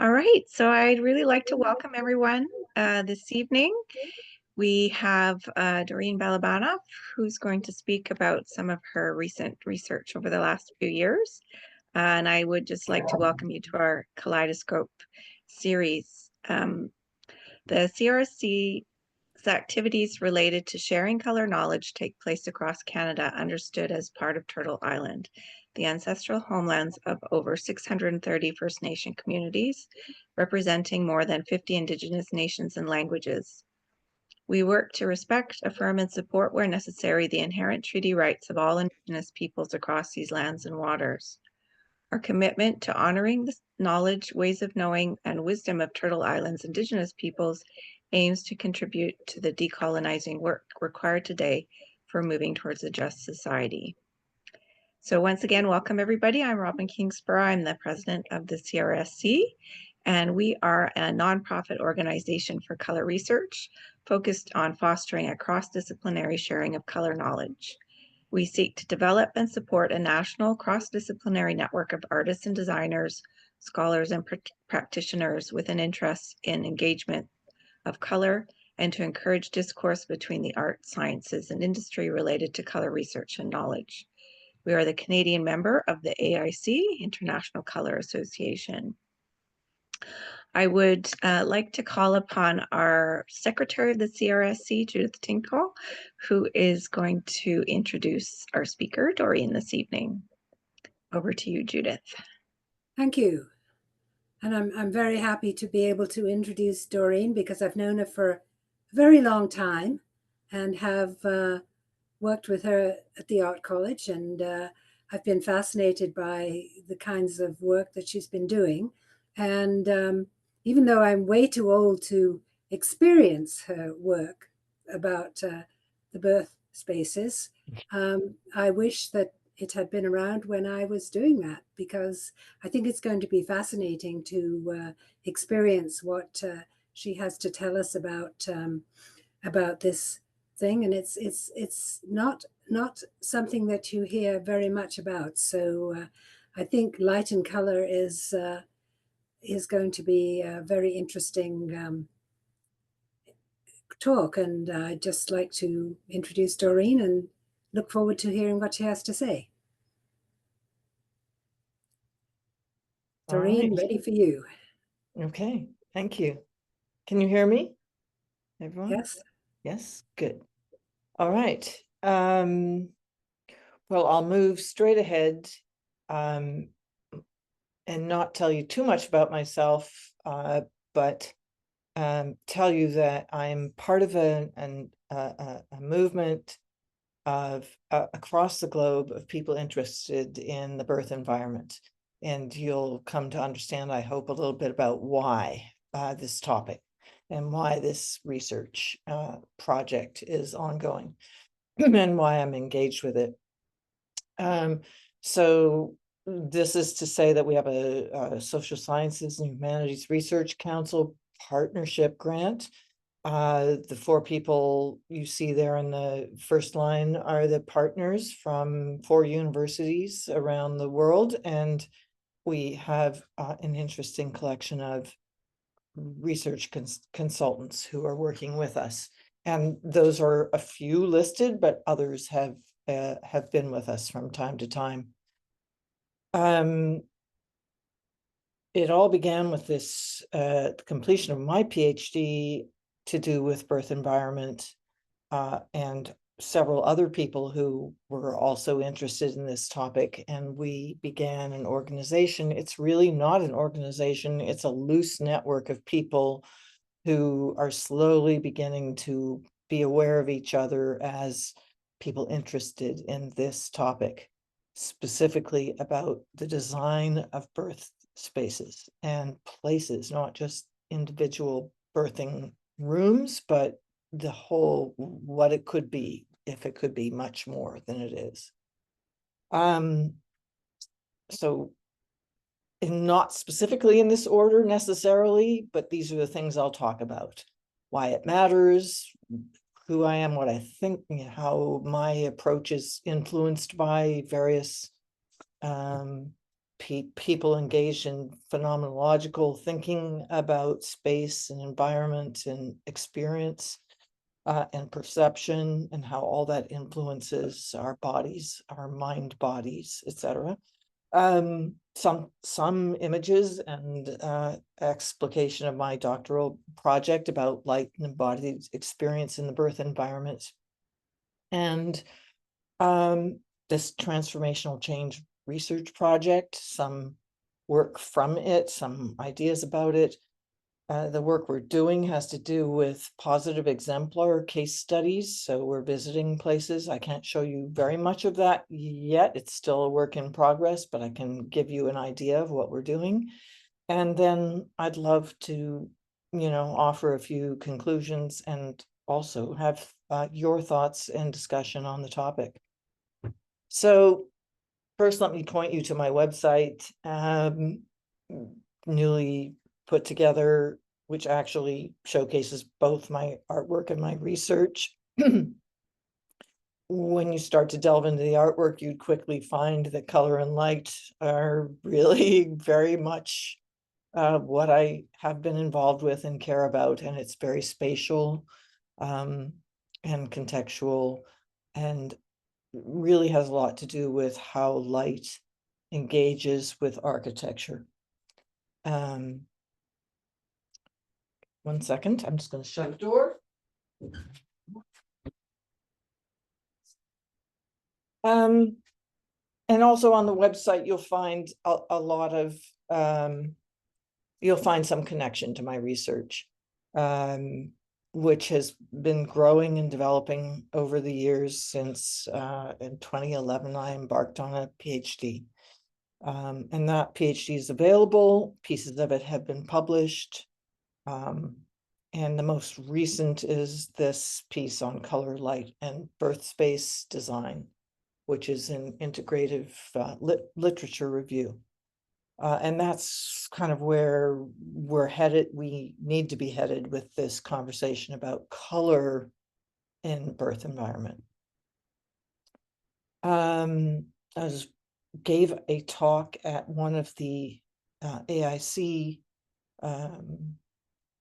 All right, so I'd really like to welcome everyone this evening. We have Doreen Balabanoff, who's going to speak about some of her recent research over the last few years. And I would just like to welcome you to our Kaleidoscope series. The CRSC's activities related to sharing color knowledge take place across Canada, understood as part of Turtle Island, the ancestral homelands of over 630 First Nation communities, representing more than 50 Indigenous nations and languages. We work to respect, affirm, and support where necessary the inherent treaty rights of all Indigenous peoples across these lands and waters. Our commitment to honoring the knowledge, ways of knowing, and wisdom of Turtle Island's Indigenous peoples aims to contribute to the decolonizing work required today for moving towards a just society. So once again, welcome everybody. I'm Robin Kingsborough. I'm the president of the CRSC, and we are a nonprofit organization for color research focused on fostering a cross-disciplinary sharing of color knowledge. We seek to develop and support a national cross-disciplinary network of artists and designers, scholars and practitioners with an interest in engagement of color, and to encourage discourse between the arts, sciences, and industry related to color research and knowledge. We are the Canadian member of the AIC, International Color Association. I would like to call upon our Secretary of the CRSC, Judith Tinkle, who is going to introduce our speaker, Doreen, this evening. Over to you, Judith. Thank you. And I'm very happy to be able to introduce Doreen because I've known her for a very long time and have worked with her at the Art College, and I've been fascinated by the kinds of work that she's been doing. And even though I'm way too old to experience her work about the birth spaces, I wish that it had been around when I was doing that, because I think it's going to be fascinating to experience what she has to tell us about this thing. And it's not something that you hear very much about. So I think light and color is going to be a very interesting talk. And I'd just like to introduce Doreen and look forward to hearing what she has to say. Doreen, ready for you. Okay, thank you. Can you hear me, everyone? Yes. Yes, good. All right. Well, I'll move straight ahead and not tell you too much about myself, but tell you that I'm part of a movement of across the globe of people interested in the birth environment. And you'll come to understand, I hope, a little bit about why this topic and why this research project is ongoing and why I'm engaged with it. So this is to say that we have a Social Sciences and Humanities Research Council partnership grant. The 4 people you see there in the first line are the partners from 4 universities around the world, and we have an interesting collection of research consultants who are working with us, and those are a few listed, but others have been with us from time to time. It all began with this completion of my PhD to do with birth environment, and several other people who were also interested in this topic. And we began an organization. It's really not an organization. It's a loose network of people who are slowly beginning to be aware of each other as people interested in this topic, specifically about the design of birth spaces and places, not just individual birthing rooms, but the whole, what it could be, if it could be much more than it is. So not specifically in this order necessarily, but these are the things I'll talk about: why it matters, who I am, what I think, how my approach is influenced by various people engaged in phenomenological thinking about space and environment and experience and perception, and how all that influences our bodies, our mind bodies, etc. Some images and explication of my doctoral project about light and embodied experience in the birth environment, and this transformational change research project, some work from it, some ideas about it. The work we're doing has to do with positive exemplar case studies. So we're visiting places. I can't show you very much of that yet. It's still a work in progress, but I can give you an idea of what we're doing. And then I'd love to, offer a few conclusions and also have your thoughts and discussion on the topic. So first, let me point you to my website, newly put together, which actually showcases both my artwork and my research. When you start to delve into the artwork, you'd quickly find that color and light are really very much what I have been involved with and care about, and it's very spatial and contextual, and really has a lot to do with how light engages with architecture. 1 second, I'm just going to shut the door. And also on the website, you'll find a lot of, you'll find some connection to my research, which has been growing and developing over the years since in 2011, I embarked on a PhD. And that PhD is available. Pieces of it have been published. And the most recent is this piece on color, light, and birth space design, which is an integrative literature review. And that's kind of where we're headed. We need to be headed with this conversation about color in birth environment. I gave a talk at one of the AIC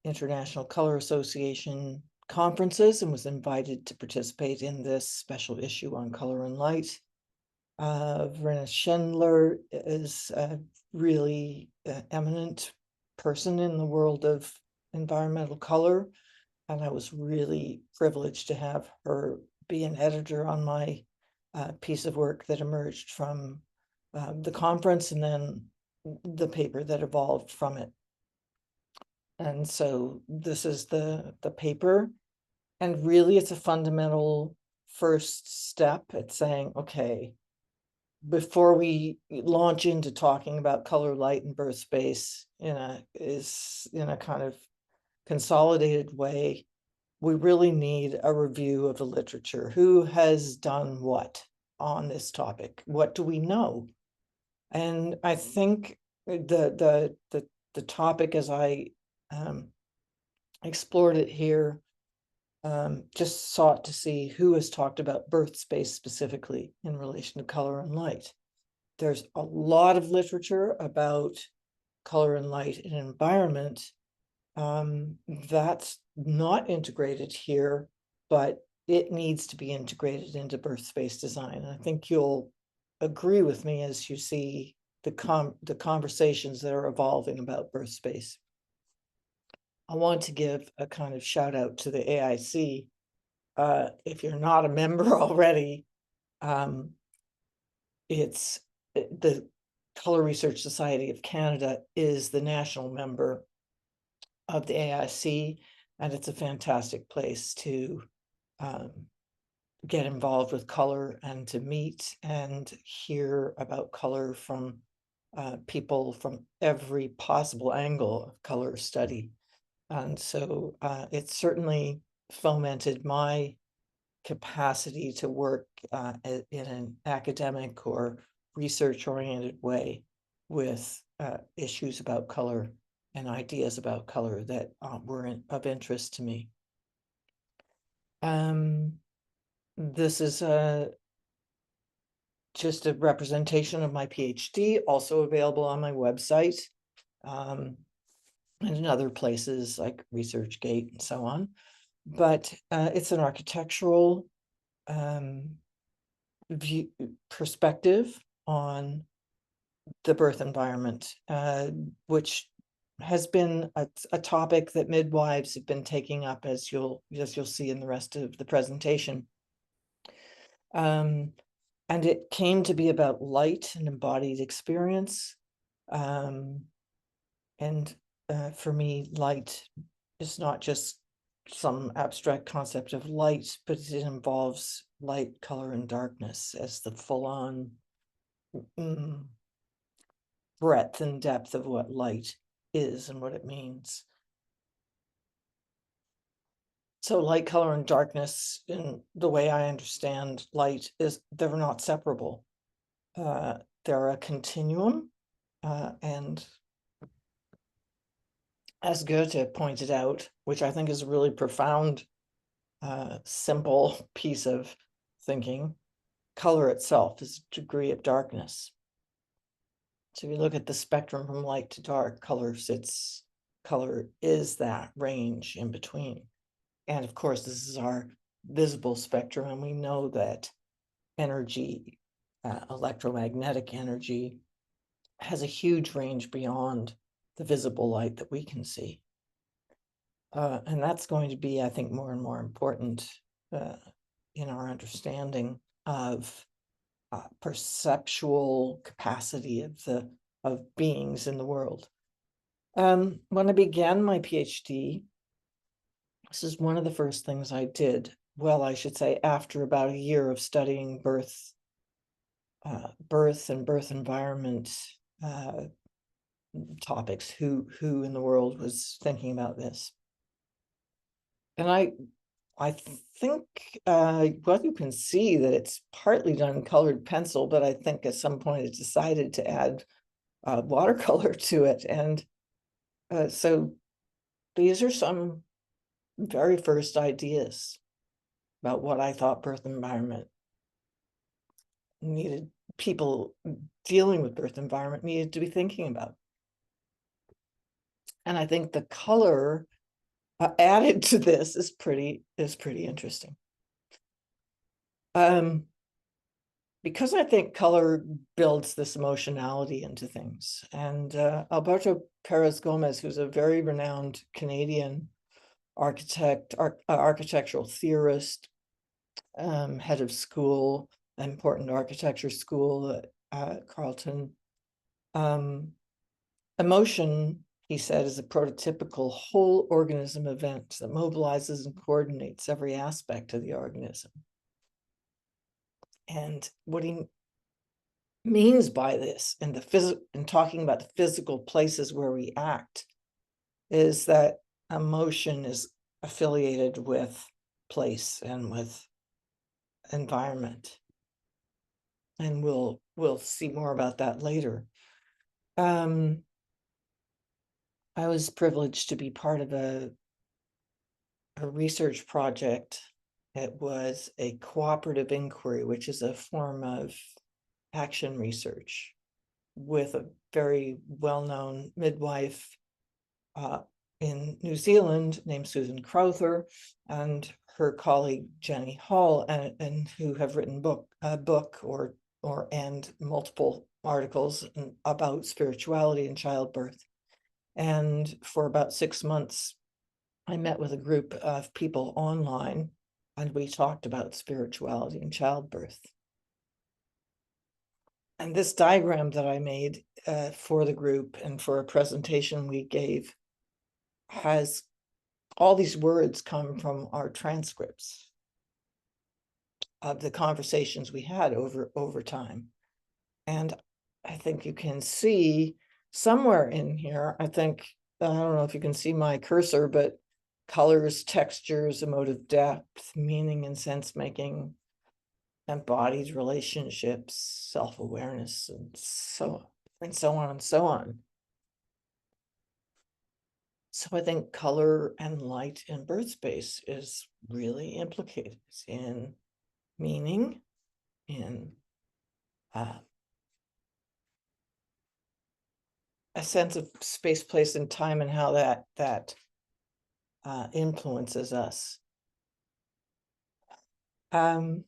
International Color Association conferences and was invited to participate in this special issue on color and light. Verena Schindler is a really eminent person in the world of environmental color, and I was really privileged to have her be an editor on my piece of work that emerged from the conference and then the paper that evolved from it. And so this is the paper, and really it's a fundamental first step at saying, okay, before we launch into talking about color, light, and birth space in a kind of consolidated way, we really need a review of the literature. Who has done what on this topic? What do we know? And I think the topic, as I explored it here, just sought to see who has talked about birth space specifically in relation to color and light. There's a lot of literature about color and light in environment that's not integrated here, but it needs to be integrated into birth space design. And I think you'll agree with me as you see the conversations that are evolving about birth space. I want to give a kind of shout out to the AIC. If you're not a member already, it's the Color Research Society of Canada is the national member of the AIC, and it's a fantastic place to get involved with color and to meet and hear about color from people from every possible angle of color study. And so it's certainly fomented my capacity to work in an academic or research-oriented way with issues about color and ideas about color that were of interest to me. This is just a representation of my PhD, also available on my website, and in other places like ResearchGate and so on. But it's an architectural view perspective on the birth environment, which has been a topic that midwives have been taking up, as you'll see in the rest of the presentation. And it came to be about light and embodied experience. And for me, light is not just some abstract concept of light, but it involves light, color, and darkness as the full-on breadth and depth of what light is and what it means. So light, color, and darkness, in the way I understand light, is they're not separable. They're a continuum, and as Goethe pointed out, which I think is a really profound, simple piece of thinking, color itself is a degree of darkness. So if you look at the spectrum from light to dark, color is that range in between. And of course, this is our visible spectrum, and we know that energy, electromagnetic energy, has a huge range beyond the visible light that we can see. And that's going to be, I think, more and more important in our understanding of perceptual capacity of beings in the world. When I began my PhD, this is one of the first things I did. Well, I should say, after about a year of studying birth and birth environment topics, who in the world was thinking about this? And I think, well, you can see that it's partly done in colored pencil, but I think at some point it decided to add watercolor to it. And so these are some very first ideas about what I thought birth environment needed, people dealing with birth environment needed to be thinking about. And I think the color added to this is pretty interesting. Because I think color builds this emotionality into things. And Alberto Perez Gomez, who's a very renowned Canadian architect, architectural theorist, head of school, important architecture school at Carleton. Emotion, he said, is a prototypical whole organism event that mobilizes and coordinates every aspect of the organism. And what he means by this, and talking about the physical places where we act, is that emotion is affiliated with place and with environment. And we'll see more about that later. I was privileged to be part of a research project. It was a cooperative inquiry, which is a form of action research, with a very well-known midwife in New Zealand named Susan Crowther, and her colleague Jenny Hall, and who have written a book and multiple articles about spirituality and childbirth. And for about 6 months, I met with a group of people online, and we talked about spirituality and childbirth. And this diagram that I made for the group and for a presentation we gave has all these words come from our transcripts of the conversations we had over time. And I think you can see somewhere in here, I don't know if you can see my cursor, but colors, textures, emotive depth, meaning and sense making, embodied relationships, self-awareness, and so on and so on. So I think color and light in birth space is really implicated in meaning, in a sense of space, place, and time, and how that influences us. And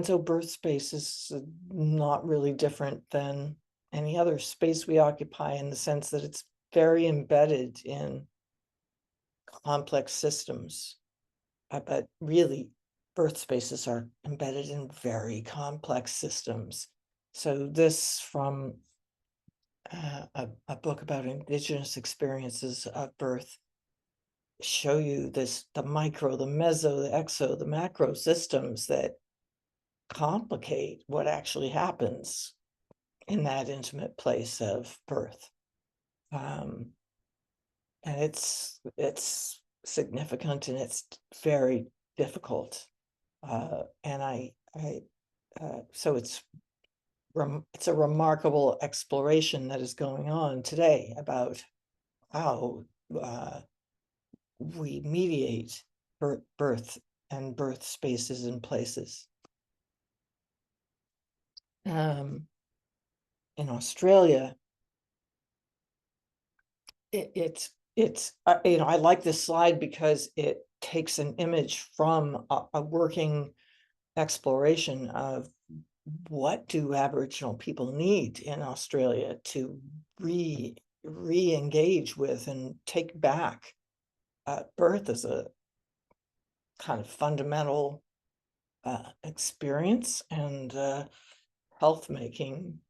so birth space is not really different than any other space we occupy, in the sense that it's very embedded in complex systems. But really, birth spaces are embedded in very complex systems. So this from a book about Indigenous experiences of birth show you this, the micro, the meso, the exo, the macro systems that complicate what actually happens in that intimate place of birth. And it's significant, and it's very difficult. And so it's a remarkable exploration that is going on today about how we mediate birth and birth spaces and places. In Australia, it's I like this slide because it takes an image from a working exploration of what do Aboriginal people need in Australia to re-engage with and take back birth as a kind of fundamental experience and health making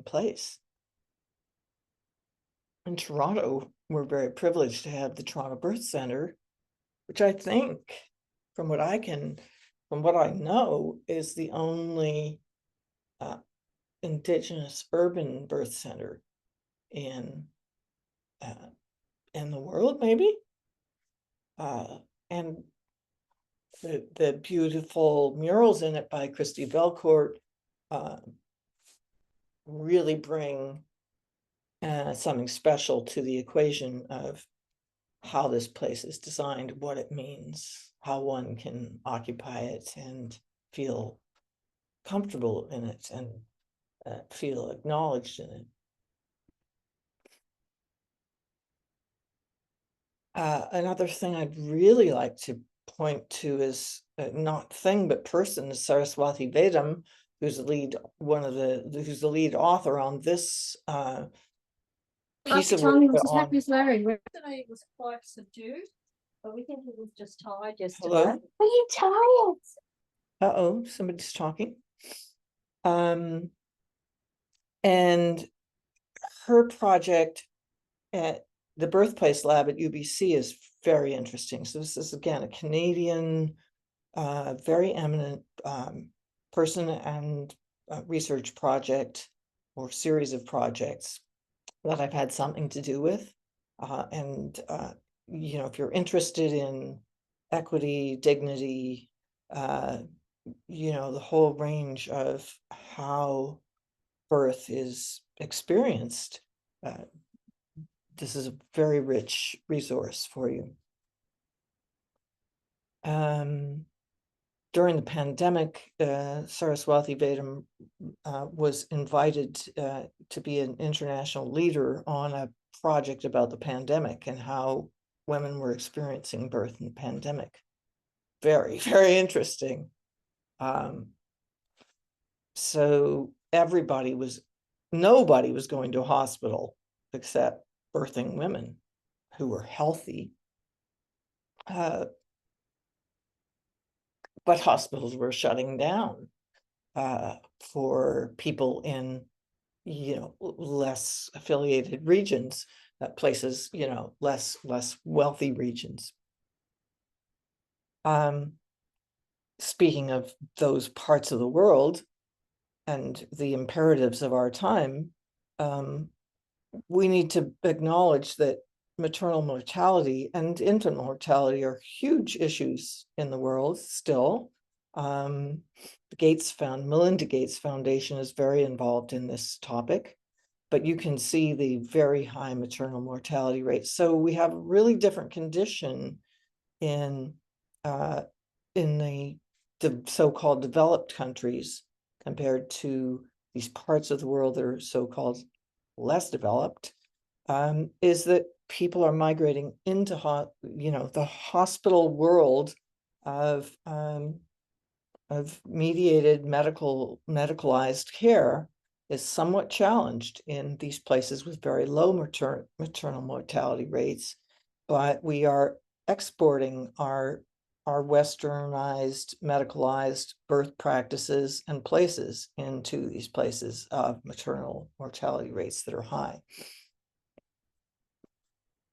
place. In Toronto, we're very privileged to have the Toronto Birth Center, which I think, from what I know, is the only Indigenous urban birth center in the world, maybe. And the beautiful murals in it by Christy Belcourt really bring something special to the equation of how this place is designed, what it means, how one can occupy it and feel comfortable in it and feel acknowledged in it. Another thing I'd really like to point to is not thing but person is Saraswati Vedam, who's the lead author on this piece of work. Larry, yesterday was quite subdued, but we think it was just tired yesterday. Hello? Are you tired? Uh-oh, somebody's talking. And her project at the Birthplace Lab at UBC is very interesting. So this is, again, a Canadian, very eminent person and research project or series of projects that I've had something to do with. You know, if you're interested in equity, dignity, you know, the whole range of how birth is experienced, this is a very rich resource for you. During the pandemic, Saraswati Vedam was invited to be an international leader on a project about the pandemic and how women were experiencing birth in the pandemic. Very, very interesting. So nobody was going to a hospital except birthing women who were healthy. But hospitals were shutting down for people in, you know, less affiliated regions, places, you know, less wealthy regions. Speaking of those parts of the world and the imperatives of our time, we need to acknowledge that maternal mortality and infant mortality are huge issues in the world still. The Melinda Gates Foundation is very involved in this topic, but you can see the very high maternal mortality rates. So we have a really different condition in the the so-called developed countries compared to these parts of the world that are so-called less developed, is that people are migrating into the hospital world of mediated medicalized care is somewhat challenged in these places with very low maternal mortality rates, but we are exporting our westernized medicalized birth practices and places into these places of maternal mortality rates that are high.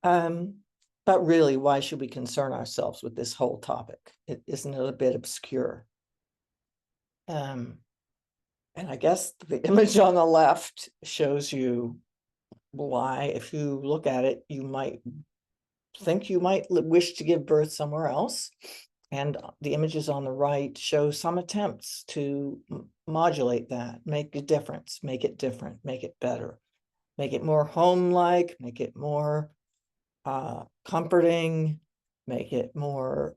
But really, why should we concern ourselves with this whole topic? Isn't it a bit obscure? And I guess the image on the left shows you why, if you look at it, you might think you might wish to give birth somewhere else. And the images on the right show some attempts to modulate that, make a difference, make it different, make it better, make it more home-like, make it more comforting, make it more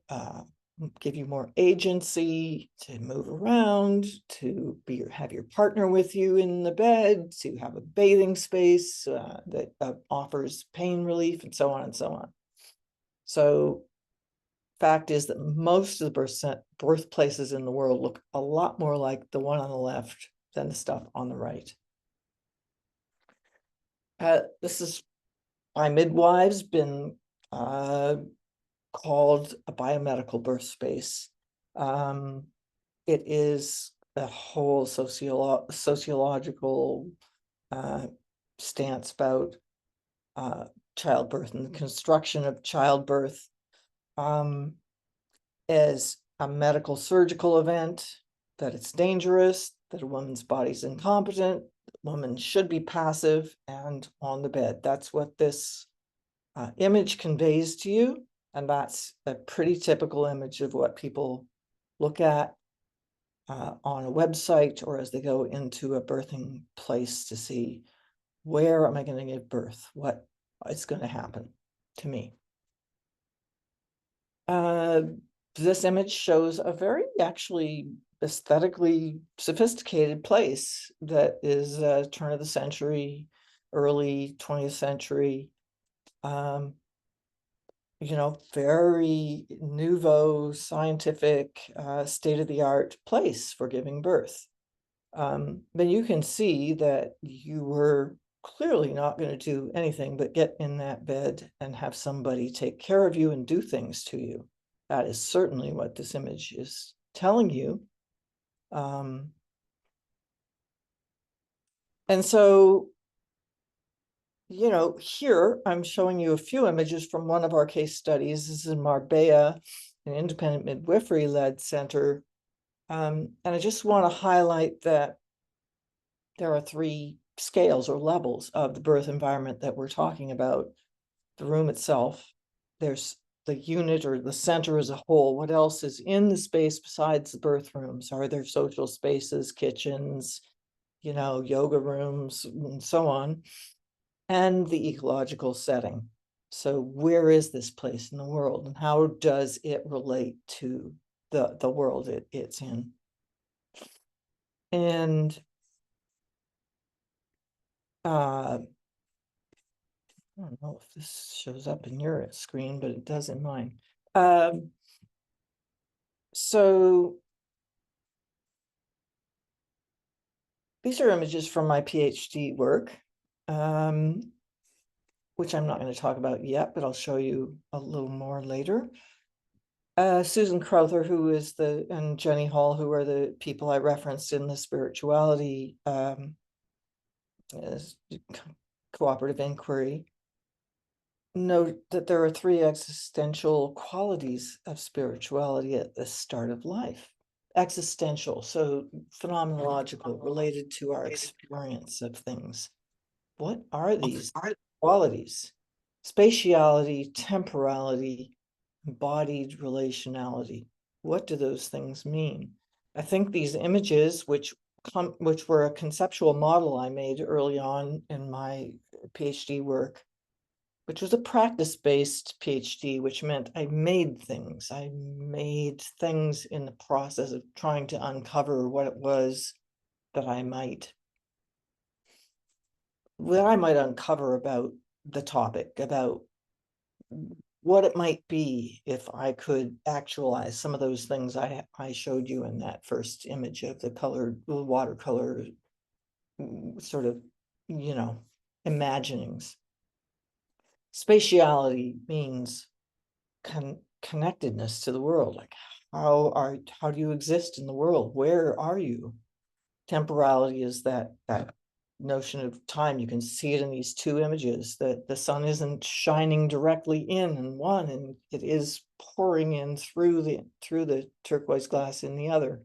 give you more agency to move around, to have your partner with you in the bed, to have a bathing space that offers pain relief, and so on and so on. So fact is that most of the birthplaces in the world look a lot more like the one on the left than the stuff on the right. This is by midwives been called a biomedical birth space. It is a whole sociological stance about childbirth and the construction of childbirth as a medical surgical event, that it's dangerous, that a woman's body's incompetent, that women should be passive and on the bed. That's what this image conveys to you. And that's a pretty typical image of what people look at on a website or as they go into a birthing place to see, where am I going to give birth? What is going to happen to me? This image shows a very actually aesthetically sophisticated place that is turn of the century, early 20th century. Very nouveau, scientific, state-of-the-art place for giving birth. But you can see that you were clearly not going to do anything but get in that bed and have somebody take care of you and do things to you. That is certainly what this image is telling you. And so, here I'm showing you a few images from one of our case studies. This is in Marbella, an independent midwifery-led center. And I just want to highlight that there are 3 scales or levels of the birth environment that we're talking about. The room itself, there's the unit or the center as a whole. What else is in the space besides the birth rooms? Are there social spaces, kitchens, yoga rooms, and so on? And the ecological setting. So where is this place in the world, and how does it relate to the world it's in? And I don't know if this shows up in your screen, but it does in mine. So these are images from my PhD work, which I'm not going to talk about yet, but I'll show you a little more later. Susan Crowther, and Jenny Hall, who are the people I referenced in the spirituality cooperative inquiry, note that there are 3 existential qualities of spirituality at the start of life. Existential, so phenomenological, related to our experience of things. What are these qualities? Spatiality, temporality, embodied relationality. What do those things mean? I think these images, which were a conceptual model I made early on in my PhD work, which was a practice-based PhD, which meant I made things. I made things in the process of trying to uncover what it was that I might uncover about the topic, about what it might be if I could actualize some of those things I showed you in that first image of the colored watercolor sort of, imaginings. Spatiality means connectedness to the world. Like how do you exist in the world? Where are you? Temporality is that notion of time. You can see it in these two images, that the sun isn't shining directly in one, and it is pouring in through the turquoise glass in the other.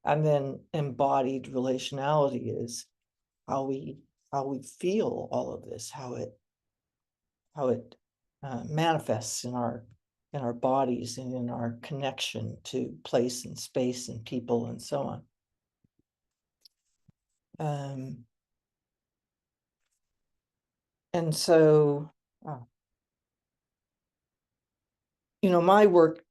And then embodied relationality is how we feel all of this, how it manifests in our bodies and in our connection to place and space and people and so on. And so, my work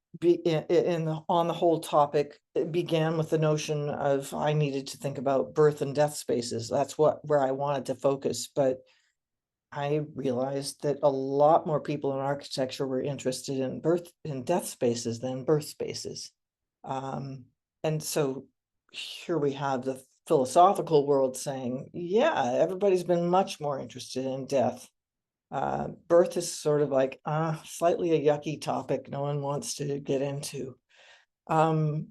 on the whole topic, it began with the notion of I needed to think about birth and death spaces. That's where I wanted to focus, but I realized that a lot more people in architecture were interested in birth and death spaces than birth spaces. And so here we have the philosophical world saying, yeah, everybody's been much more interested in death. Birth is sort of like slightly a yucky topic no one wants to get into. And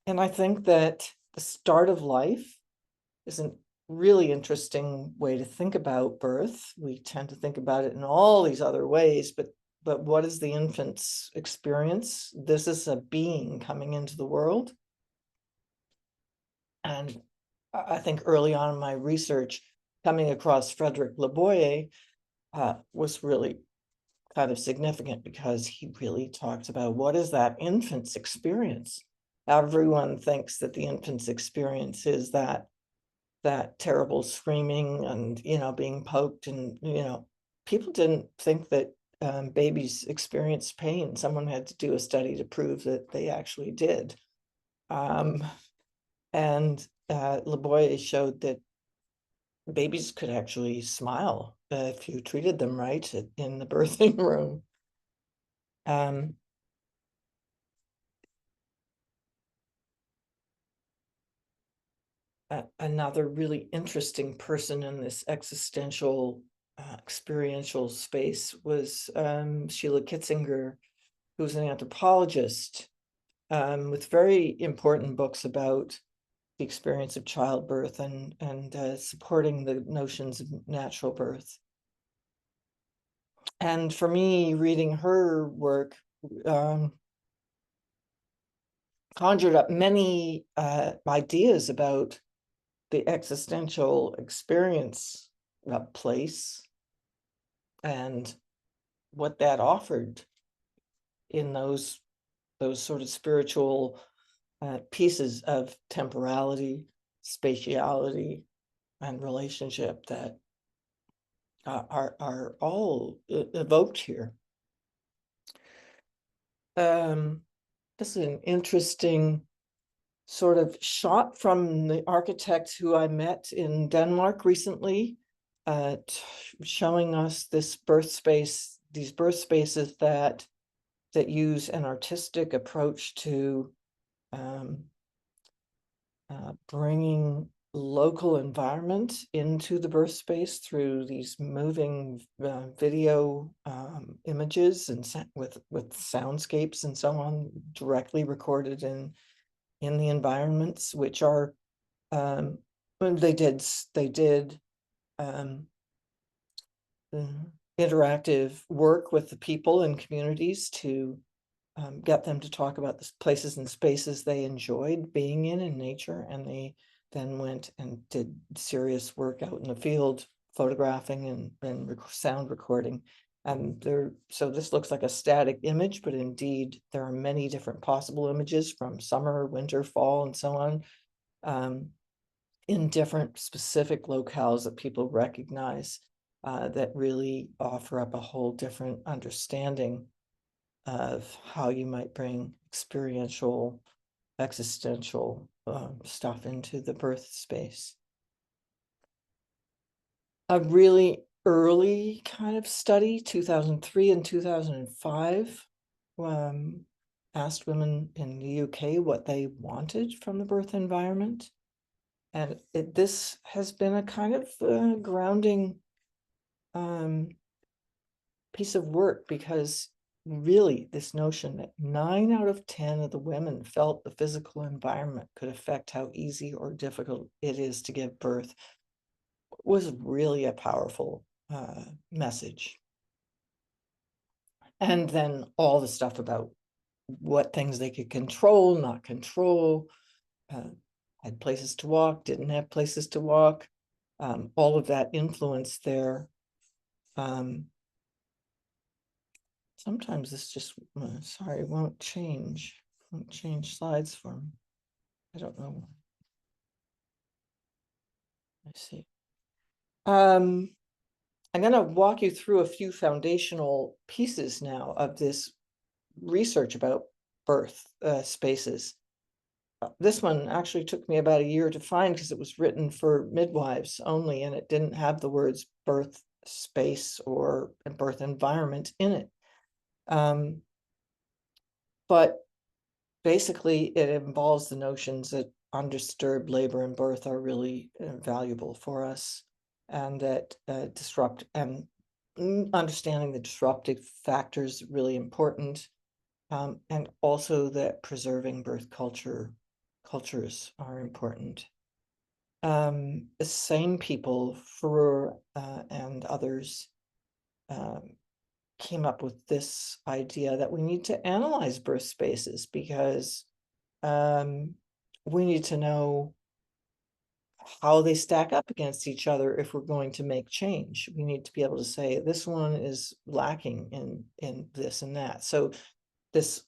I think that the start of life is a really interesting way to think about birth. We tend to think about it in all these other ways, but what is the infant's experience? This is a being coming into the world. And I think early on in my research, coming across Frederick Leboyer was really kind of significant, because he really talks about what is that infant's experience. Everyone thinks that the infant's experience is that terrible screaming and, being poked, and, people didn't think that babies experienced pain. Someone had to do a study to prove that they actually did. And Leboyer showed that babies could actually smile if you treated them right in the birthing room. Another really interesting person in this existential experiential space was Sheila Kitzinger, who's an anthropologist with very important books about the experience of childbirth and supporting the notions of natural birth. And for me, reading her work conjured up many ideas about the existential experience of place and what that offered in those sort of spiritual pieces of temporality, spatiality, and relationship that are all evoked here. This is an interesting sort of shot from the architect who I met in Denmark recently, showing us this birth space, these birth spaces that use an artistic approach to bringing local environment into the birth space through these moving video images and with soundscapes and so on, directly recorded in the environments, which are they did interactive work with the people and communities to get them to talk about the places and spaces they enjoyed being in nature, and they then went and did serious work out in the field, photographing and sound recording. And so this looks like a static image, but indeed there are many different possible images from summer, winter, fall, and so on, in different specific locales that people recognize. that really offer up a whole different understanding of how you might bring experiential, existential stuff into the birth space. A really early kind of study, 2003 and 2005, asked women in the UK what they wanted from the birth environment. And this has been a kind of grounding piece of work, because really this notion that 9 out of 10 of the women felt the physical environment could affect how easy or difficult it is to give birth was really a powerful message. And then all the stuff about what things they could control, not control, had places to walk, didn't have places to walk, all of that influenced their sometimes this just, sorry, won't change slides for me. I don't know. Let's see. I'm going to walk you through a few foundational pieces now of this research about birth spaces. This one actually took me about a year to find because it was written for midwives only, and it didn't have the words birth space or birth environment in it. But basically, it involves the notions that undisturbed labor and birth are really valuable for us, and that disrupt and understanding the disruptive factors really important, and also that preserving birth cultures are important. The same people, Furrer and others, came up with this idea that we need to analyze birth spaces, because we need to know how they stack up against each other if we're going to make change. We need to be able to say this one is lacking in this and that. So this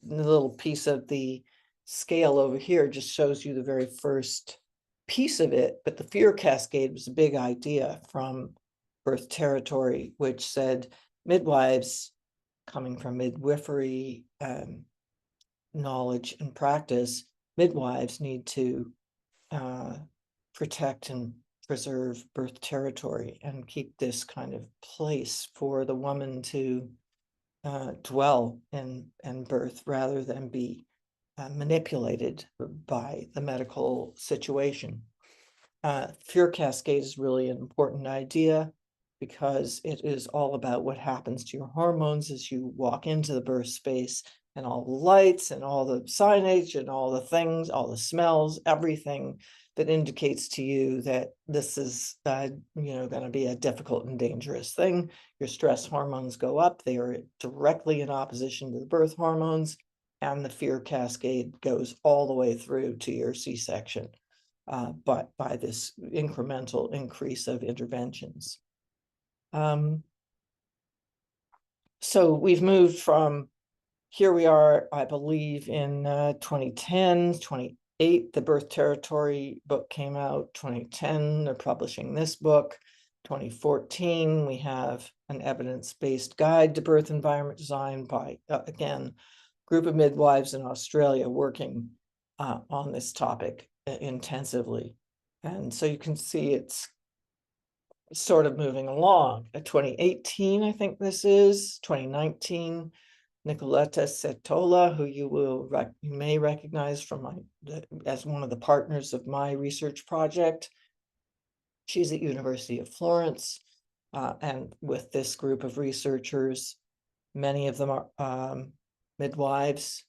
little piece of the scale over here just shows you the very first piece of it, but the fear cascade was a big idea from birth territory, which said midwives coming from midwifery knowledge and practice, midwives need to protect and preserve birth territory and keep this kind of place for the woman to dwell in birth rather than be manipulated by the medical situation. Fear cascade is really an important idea, because it is all about what happens to your hormones as you walk into the birth space, and all the lights and all the signage and all the things, all the smells, everything that indicates to you that this is going to be a difficult and dangerous thing. Your stress hormones go up. They are directly in opposition to the birth hormones, and the fear cascade goes all the way through to your C-section, but by this incremental increase of interventions. So we've moved from, here we are, I believe, in 2010, 2008, the Birth Territory book came out. 2010, they're publishing this book. 2014, we have an evidence-based guide to birth environment design by, again, group of midwives in Australia working on this topic intensively. And so you can see it's sort of moving along. 2018, I think this is, 2019, Nicoletta Setola, who you may recognize from as one of the partners of my research project. She's at University of Florence, and with this group of researchers, many of them are midwives.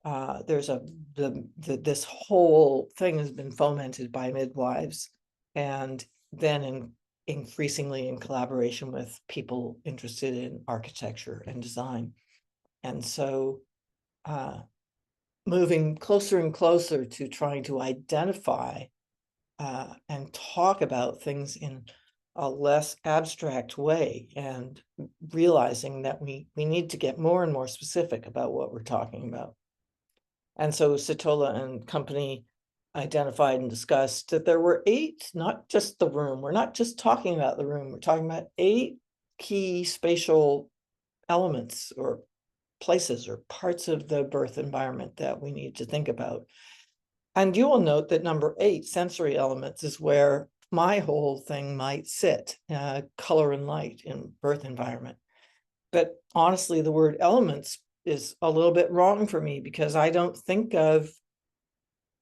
There's this whole thing has been fomented by midwives, and then increasingly in collaboration with people interested in architecture and design. And so moving closer and closer to trying to identify and talk about things in a less abstract way, and realizing that we need to get more and more specific about what we're talking about. And so Setola and company identified and discussed that there were 8, not just the room. We're not just talking about the room. We're talking about 8 key spatial elements or places or parts of the birth environment that we need to think about. And you will note that number 8, sensory elements, is where my whole thing might sit, color and light in birth environment. But honestly, the word elements is a little bit wrong for me, because I don't think of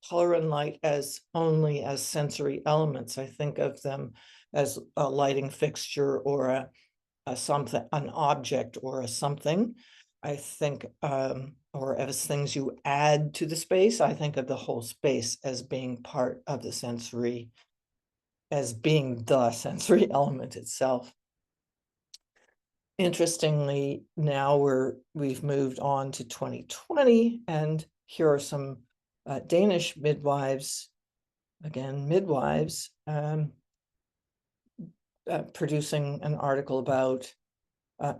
color and light as only as sensory elements. I think of them as a lighting fixture or a something, an object or a something. I think, or as things you add to the space. I think of the whole space as being part of the sensory, as being the sensory element itself. Interestingly, now we've moved on to 2020, and here are some Danish midwives, again, midwives, producing an article about,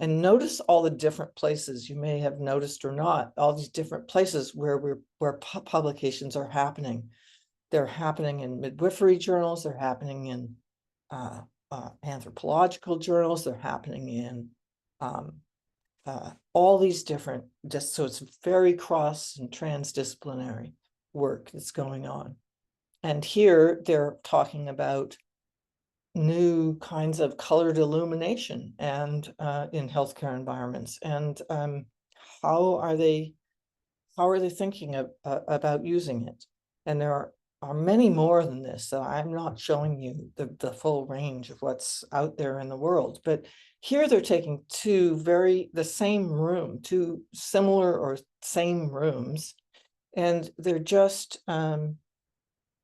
and notice all the different places, you may have noticed or not, all these different places where publications are happening. They're happening in midwifery journals, they're happening in anthropological journals, they're happening in all these different, just so it's very cross and transdisciplinary work that's going on. And here they're talking about new kinds of colored illumination and in healthcare environments, and how are they thinking about using it? And there are many more than this, so I'm not showing you the full range of what's out there in the world, but here they're taking two similar or same rooms, and they're just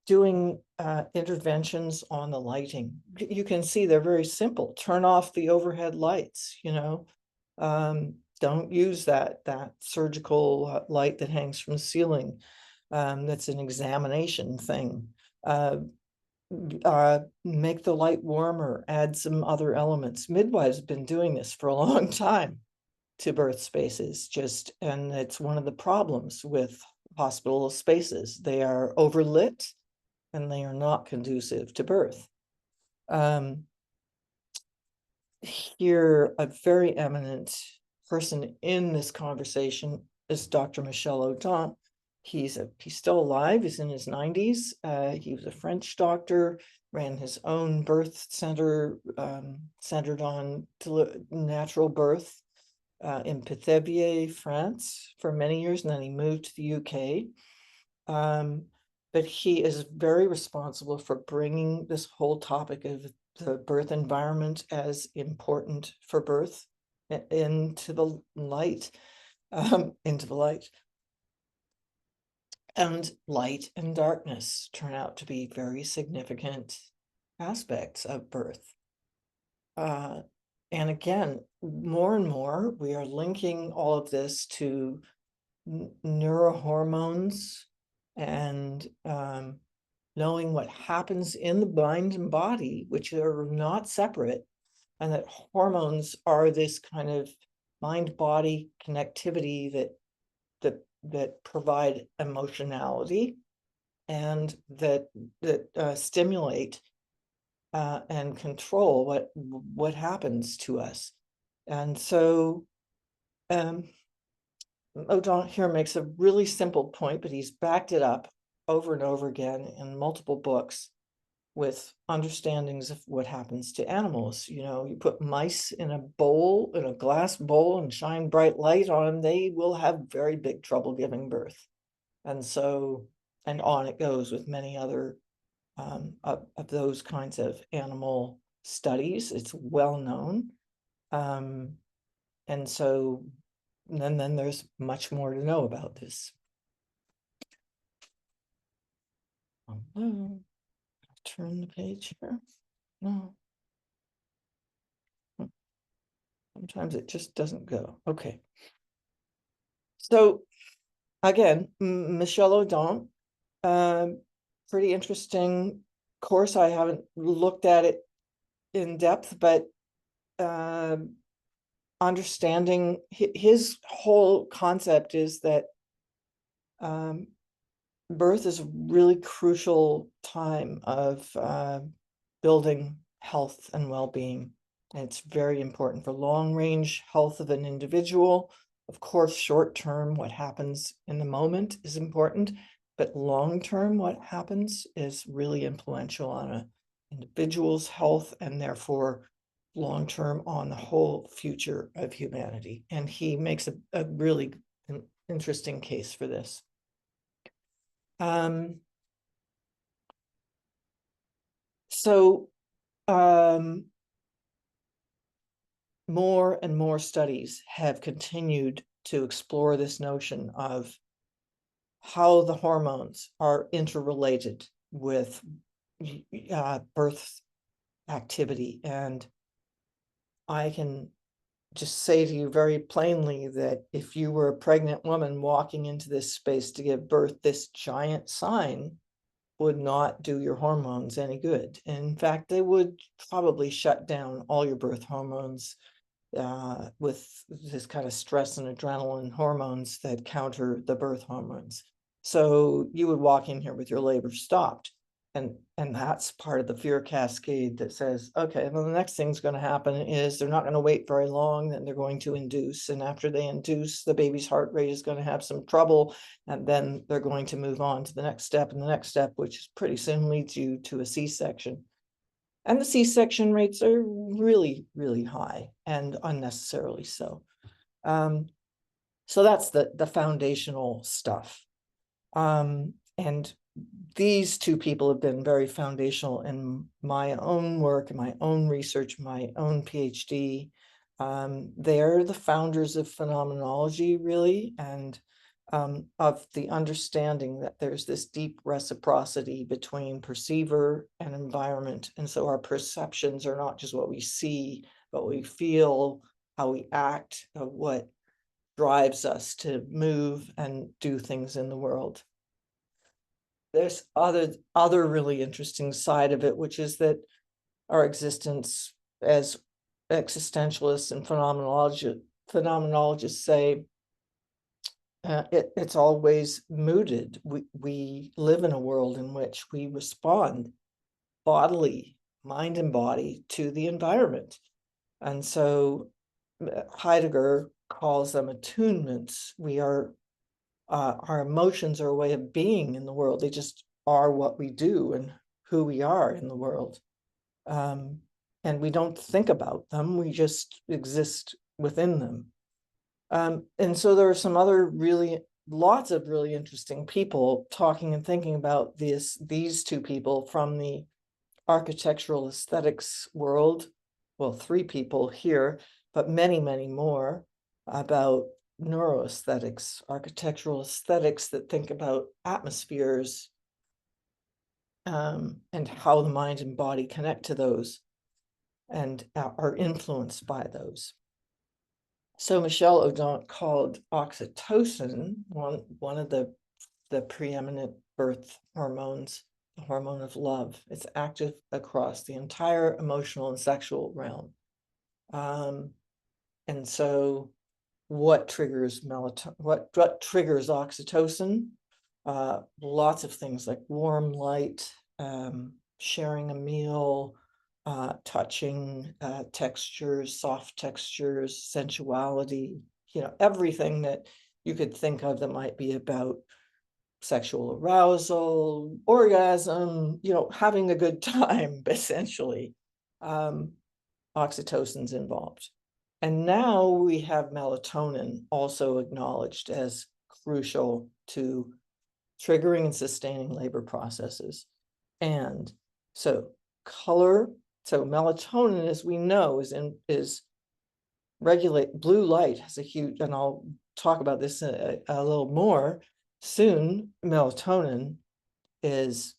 doing interventions on the lighting. You can see they're very simple. Turn off the overhead lights, don't use that surgical light that hangs from the ceiling. That's an examination thing. Make the light warmer, add some other elements. Midwives have been doing this for a long time to birth spaces, and it's one of the problems with hospital spaces. They are overlit and they are not conducive to birth. Here, a very eminent person in this conversation is Dr. Michel Audin. He's still alive, he's in his 90s. He was a French doctor, ran his own birth center centered on natural birth in Pithiviers, France for many years, and then he moved to the UK. But he is very responsible for bringing this whole topic of the birth environment as important for birth into the light, And light and darkness turn out to be very significant aspects of birth. And again, more and more, we are linking all of this to neurohormones and knowing what happens in the mind and body, which are not separate, and that hormones are this kind of mind-body connectivity that provide emotionality and that stimulate and control what happens to us. And so Audin here makes a really simple point, but he's backed it up over and over again in multiple books with understandings of what happens to animals. You put mice in a glass bowl and shine bright light on them, they will have very big trouble giving birth. And so, and on it goes with many other of those kinds of animal studies. It's well known. And so, and then there's much more to know about this. Turn the page here. No. Sometimes it just doesn't go. Okay. So again, Michel Audin, pretty interesting course. I haven't looked at it in depth, but understanding his whole concept is that birth is a really crucial time of building health and well-being. And it's very important for long-range health of an individual. Of course, short-term, what happens in the moment is important, but long-term, what happens is really influential on an individual's health and therefore long-term on the whole future of humanity. And he makes a really interesting case for this. More and more studies have continued to explore this notion of how the hormones are interrelated with birth activity. And I can just say to you very plainly that if you were a pregnant woman walking into this space to give birth, this giant sign would not do your hormones any good. In fact, they would probably shut down all your birth hormones with this kind of stress and adrenaline hormones that counter the birth hormones. So you would walk in here with your labor stopped. And that's part of the fear cascade that says, okay, well, the next thing's going to happen is they're not going to wait very long, then they're going to induce. And after they induce, the baby's heart rate is going to have some trouble. And then they're going to move on to the next step. And the next step, which pretty soon leads you to a C-section. And the C-section rates are really, really high and unnecessarily so. So that's the foundational stuff. And these two people have been very foundational in my own work, in my own research, my own PhD. They're the founders of phenomenology, really, and of the understanding that there's this deep reciprocity between perceiver and environment. And so our perceptions are not just what we see, but what we feel, how we act, what drives us to move and do things in the world. There's other really interesting side of it, which is that our existence as existentialists and phenomenologists say, it's always mooted. We live in a world in which we respond bodily, mind and body, to the environment. And so Heidegger calls them attunements. We are our emotions are a way of being in the world. They just are what we do and who we are in the world. And we don't think about them, we just exist within them. And so there are some other lots of really interesting people talking and thinking about these two people from the architectural aesthetics world. Well, three people here, but many, many more about neuroaesthetics, architectural aesthetics that think about atmospheres and how the mind and body connect to those and are influenced by those. So Michelle O'Donnell called oxytocin one of the preeminent birth hormones, the hormone of love. It's active across the entire emotional and sexual realm. And so what triggers melatonin? What triggers oxytocin? Lots of things like warm light, sharing a meal, touching, textures, soft textures, sensuality, everything that you could think of that might be about sexual arousal, orgasm, having a good time, essentially. Oxytocin's involved. And now we have melatonin also acknowledged as crucial to triggering and sustaining labor processes. And so melatonin, as we know, is regulate. Blue light has a huge, and I'll talk about this a little more soon. Melatonin is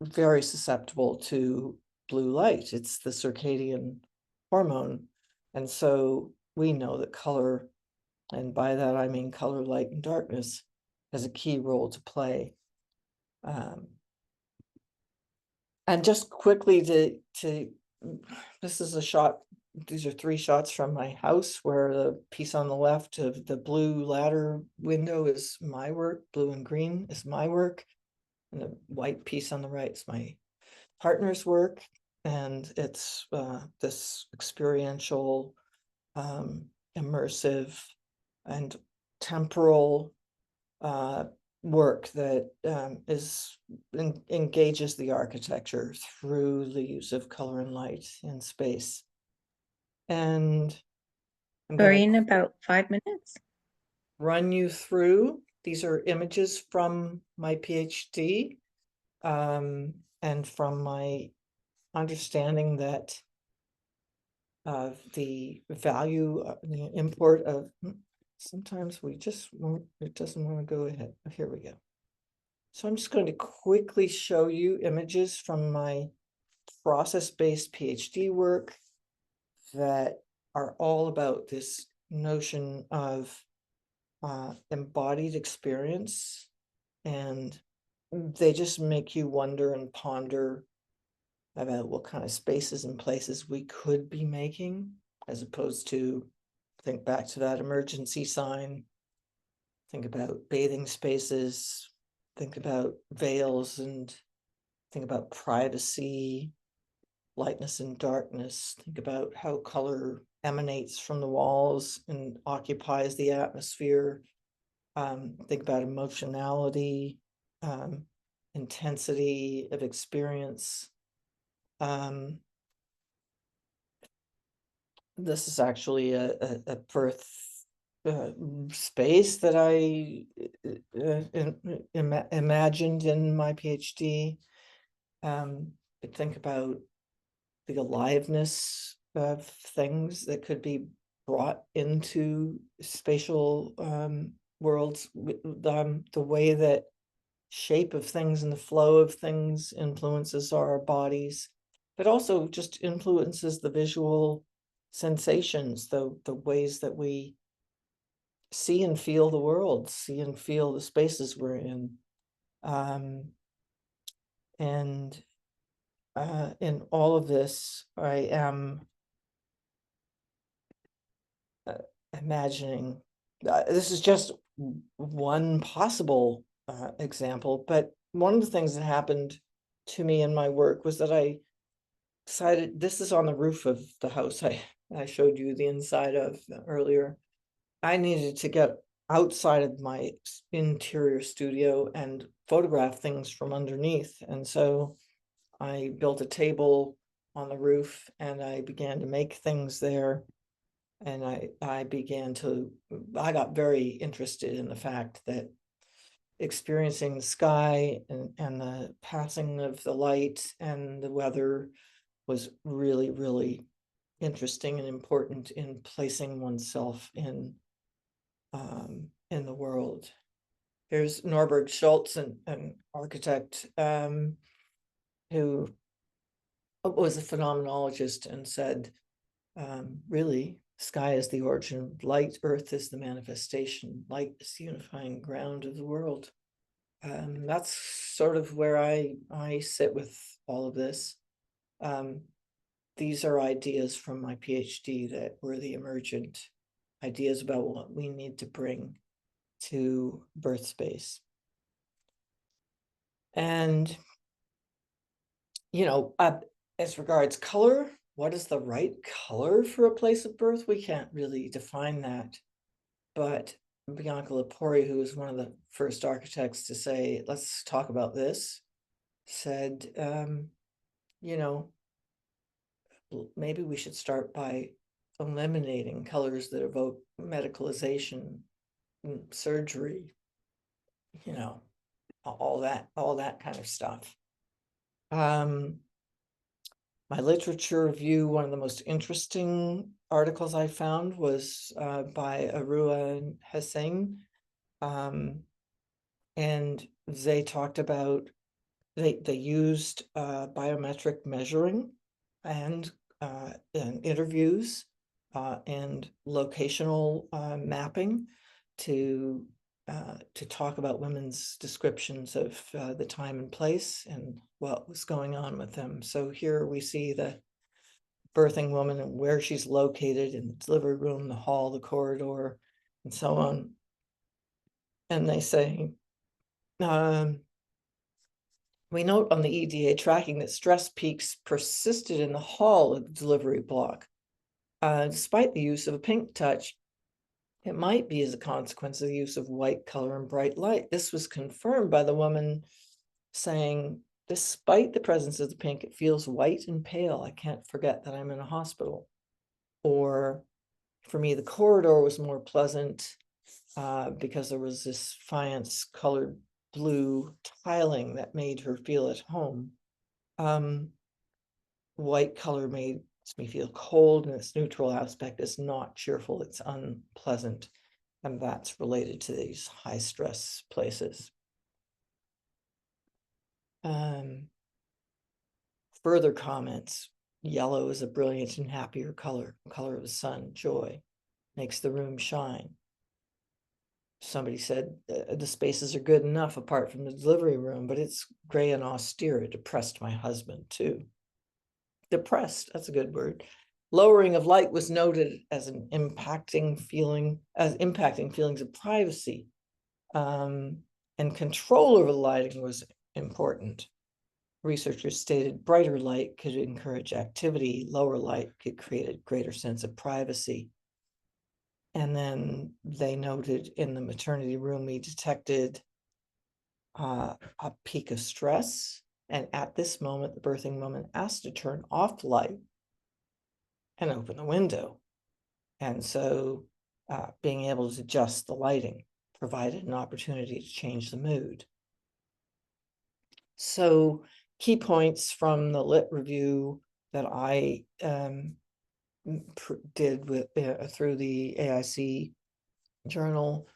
very susceptible to blue light. It's the circadian hormone. And so we know that color, and by that I mean color, light, and darkness, has a key role to play. And just quickly to this is a shot these are 3 shots from my house, where the piece on the left of the blue ladder window is my work, blue and green is my work, and the white piece on the right is my partner's work. And it's this experiential, immersive and temporal work that engages the architecture through the use of color and light in space. And I'm We're going in to about 5 minutes. run you through. These are images from my PhD, and from my understanding that the value, the import of, sometimes we just won't, it doesn't want to go ahead. Here we go. So I'm just going to quickly show you images from my process-based PhD work that are all about this notion of embodied experience, and they just make you wonder and ponder about what kind of spaces and places we could be making, as opposed to think back to that emergency sign, think about bathing spaces, think about veils, and think about privacy, lightness and darkness, think about how color emanates from the walls and occupies the atmosphere, think about emotionality, intensity of experience. This is actually a birth space that I imagined in my PhD. But think about the aliveness of things that could be brought into spatial worlds, the way that shape of things and the flow of things influences our bodies, but also just influences the visual sensations, the ways that we see and feel the world, see and feel the spaces we're in. And in all of this, I am imagining, this is just one possible example, but one of the things that happened to me in my work was that I decided, this is on the roof of the house I showed you the inside of earlier. I needed to get outside of my interior studio and photograph things from underneath. And so I built a table on the roof and I began to make things there. And I got very interested in the fact that experiencing the sky and the passing of the light and the weather was really, really interesting and important in placing oneself in the world. Here's Norberg Schultz, an architect who was a phenomenologist and said, really, sky is the origin of light, earth is the manifestation, light is the unifying ground of the world. That's sort of where I sit with all of this. These are ideas from my PhD that were the emergent ideas about what we need to bring to birth space. And, you know, as regards color, what is the right color for a place of birth? We can't really define that. But Bianca Lepori, who was one of the first architects to say, let's talk about this, said, you know, maybe we should start by eliminating colors that evoke medicalization, surgery, you know, all that kind of stuff. My literature review, one of the most interesting articles I found was by Arua and Hessing. And they talked about, they used biometric measuring and interviews and locational mapping to talk about women's descriptions of the time and place and what was going on with them. So here we see the birthing woman and where she's located in the delivery room, the hall, the corridor, and so on. And they say, we note on the EDA tracking that stress peaks persisted in the hall of the delivery block. Despite the use of a pink touch, it might be as a consequence of the use of white color and bright light. This was confirmed by the woman saying, despite the presence of the pink, it feels white and pale. I can't forget that I'm in a hospital. Or for me, the corridor was more pleasant because there was this faience colored blue tiling that made her feel at home. White color makes me feel cold, and its neutral aspect is not cheerful, it's unpleasant. And that's related to these high stress places. Further comments: yellow is a brilliant and happier color of the sun, joy, makes the room shine. Somebody said the spaces are good enough apart from the delivery room, but it's gray and austere. It depressed my husband too. Depressed, that's a good word. Lowering of light was noted as an impacting feelings of privacy. And control over the lighting was important. Researchers stated brighter light could encourage activity, lower light could create a greater sense of privacy. And then they noted in the maternity room, we detected a peak of stress. And at this moment, the birthing woman asked to turn off the light and open the window. And so being able to adjust the lighting provided an opportunity to change the mood. So key points from the lit review that I did with through the AIC journal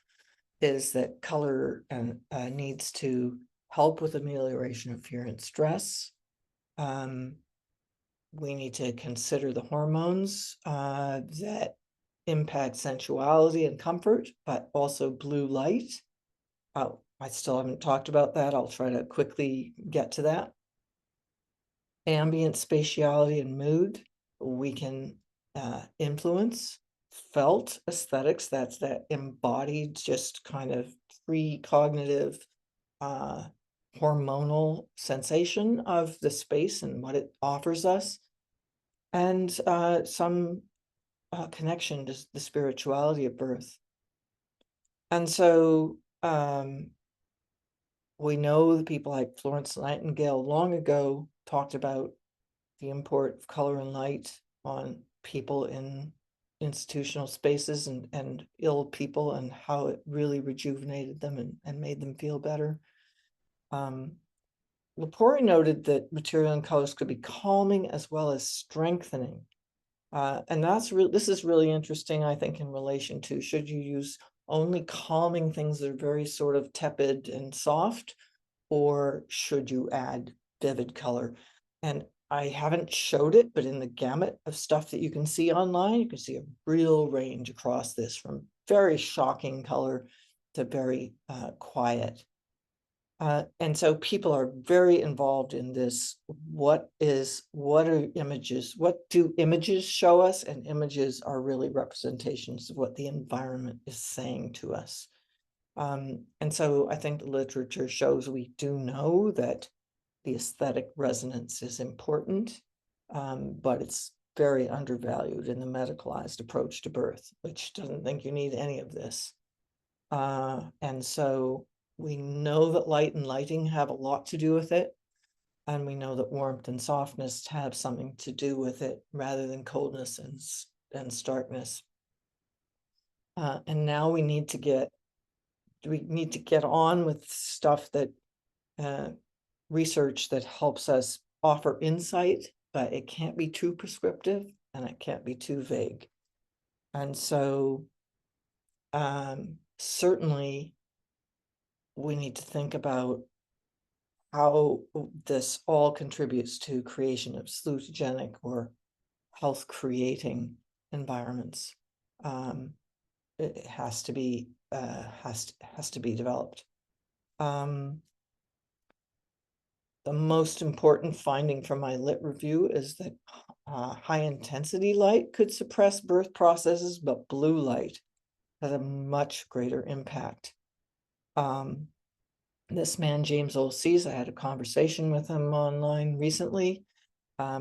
is that color needs to help with amelioration of fear and stress. We need to consider the hormones that impact sensuality and comfort, but also blue light. I still haven't talked about that. I'll try to quickly get to that. Ambient spatiality and mood, we can influence. Felt aesthetics, that's that embodied, just kind of precognitive hormonal sensation of the space and what it offers us. And some connection to the spirituality of birth. And so we know that people like Florence Nightingale long ago talked about the import of color and light on people in institutional spaces and ill people, and how it really rejuvenated them and made them feel better. Lepori noted that material and colors could be calming as well as strengthening. And this is really interesting, I think, in relation to, should you use only calming things that are very sort of tepid and soft, or should you add vivid color? And I haven't showed it, but in the gamut of stuff that you can see online, you can see a real range across this, from very shocking color to very quiet. And so people are very involved in this. What are images? What do images show us? And images are really representations of what the environment is saying to us. And so I think the literature shows we do know that the aesthetic resonance is important, but it's very undervalued in the medicalized approach to birth, which doesn't think you need any of this. And so we know that light and lighting have a lot to do with it. And we know that warmth and softness have something to do with it, rather than coldness and starkness. And now we need to get on with stuff that research that helps us offer insight, but it can't be too prescriptive and it can't be too vague. And so certainly we need to think about how this all contributes to creation of salutogenic or health creating environments. It has to be developed. The most important finding from my lit review is that high intensity light could suppress birth processes, but blue light has a much greater impact. This man, James Olsees, I had a conversation with him online recently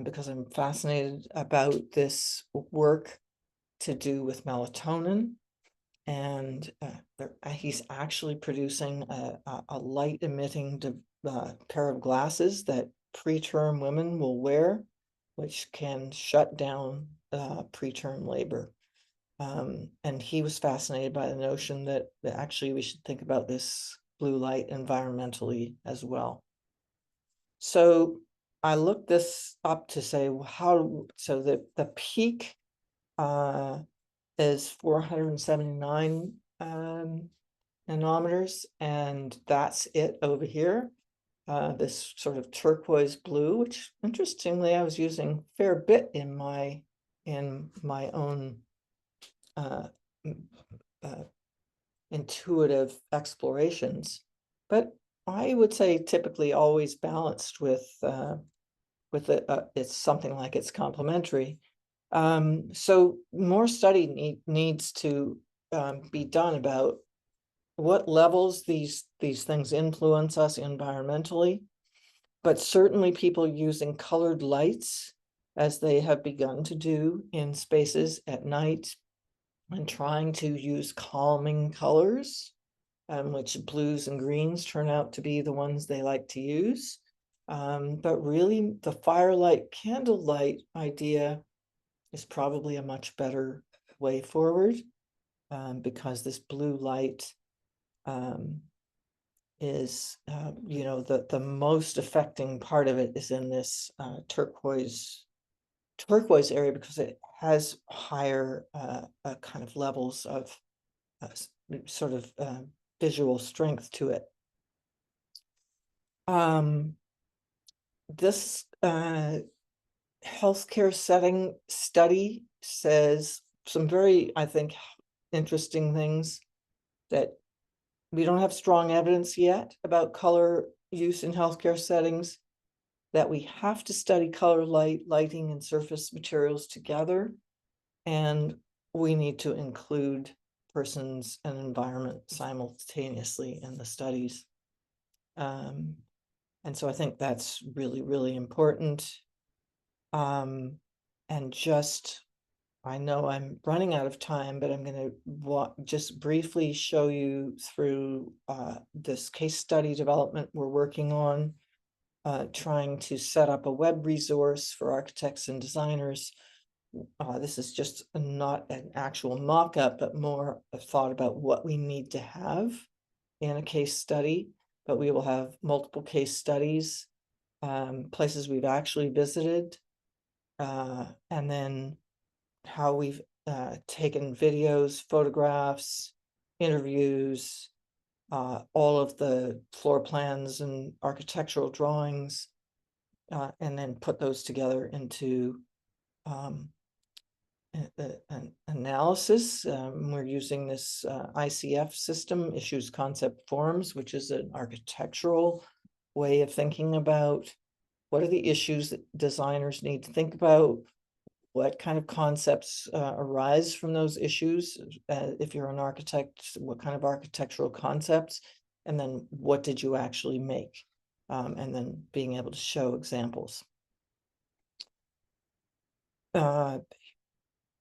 because I'm fascinated about this work to do with melatonin. And he's actually producing a light emitting pair of glasses that preterm women will wear, which can shut down preterm labor. And he was fascinated by the notion that actually we should think about this blue light environmentally as well. So I looked this up to say, how, so the peak is 479 nanometers, and that's it over here. This sort of turquoise blue, which interestingly I was using a fair bit in my own intuitive explorations, but I would say typically always balanced with it's something like it's complementary. So more study needs to be done about what levels these things influence us environmentally, but certainly people using colored lights, as they have begun to do in spaces at night, and trying to use calming colors, which blues and greens turn out to be the ones they like to use. But really the firelight, candlelight idea is probably a much better way forward, because this blue light is, you know, the most affecting part of it is in this turquoise area, because it has higher kind of levels of sort of visual strength to it. This healthcare setting study says some very, I think, interesting things, that we don't have strong evidence yet about color use in healthcare settings, that we have to study color, lighting, and surface materials together, and we need to include persons and environment simultaneously in the studies. And so I think that's really, really important. And just, I know I'm running out of time, but I'm going to just briefly show you through this case study development we're working on, trying to set up a web resource for architects and designers. This is just not an actual mock-up, but more a thought about what we need to have in a case study. But we will have multiple case studies, places we've actually visited, and then how we've taken videos, photographs, interviews, all of the floor plans and architectural drawings, and then put those together into an analysis. We're using this ICF system, Issues Concept Forms, which is an architectural way of thinking about what are the issues that designers need to think about, what kind of concepts arise from those issues. If you're an architect, what kind of architectural concepts, and then what did you actually make? And then being able to show examples.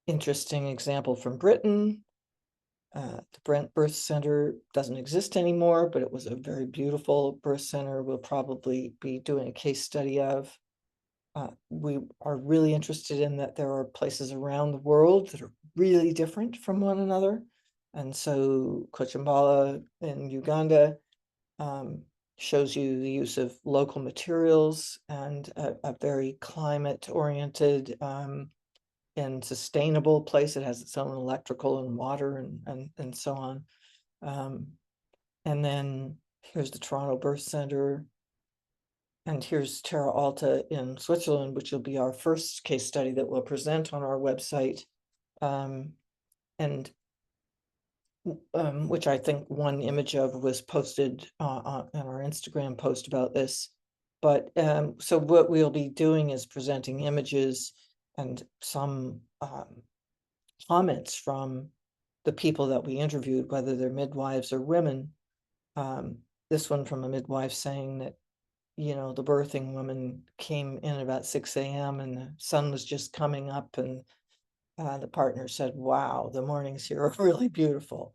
Interesting example from Britain. The Brent Birth Center doesn't exist anymore, but it was a very beautiful birth center we'll probably be doing a case study of. We are really interested in that there are places around the world that are really different from one another. And so Kochambala in Uganda shows you the use of local materials and a very climate-oriented and sustainable place. It has its own electrical and water and so on. And then here's the Toronto Birth Center. And here's Terra Alta in Switzerland, which will be our first case study that we'll present on our website. Which I think one image of was posted on our Instagram post about this. But so what we'll be doing is presenting images and some comments from the people that we interviewed, whether they're midwives or women. This one from a midwife saying that, you know, the birthing woman came in about 6 a.m. and the sun was just coming up, and the partner said, wow, the mornings here are really beautiful,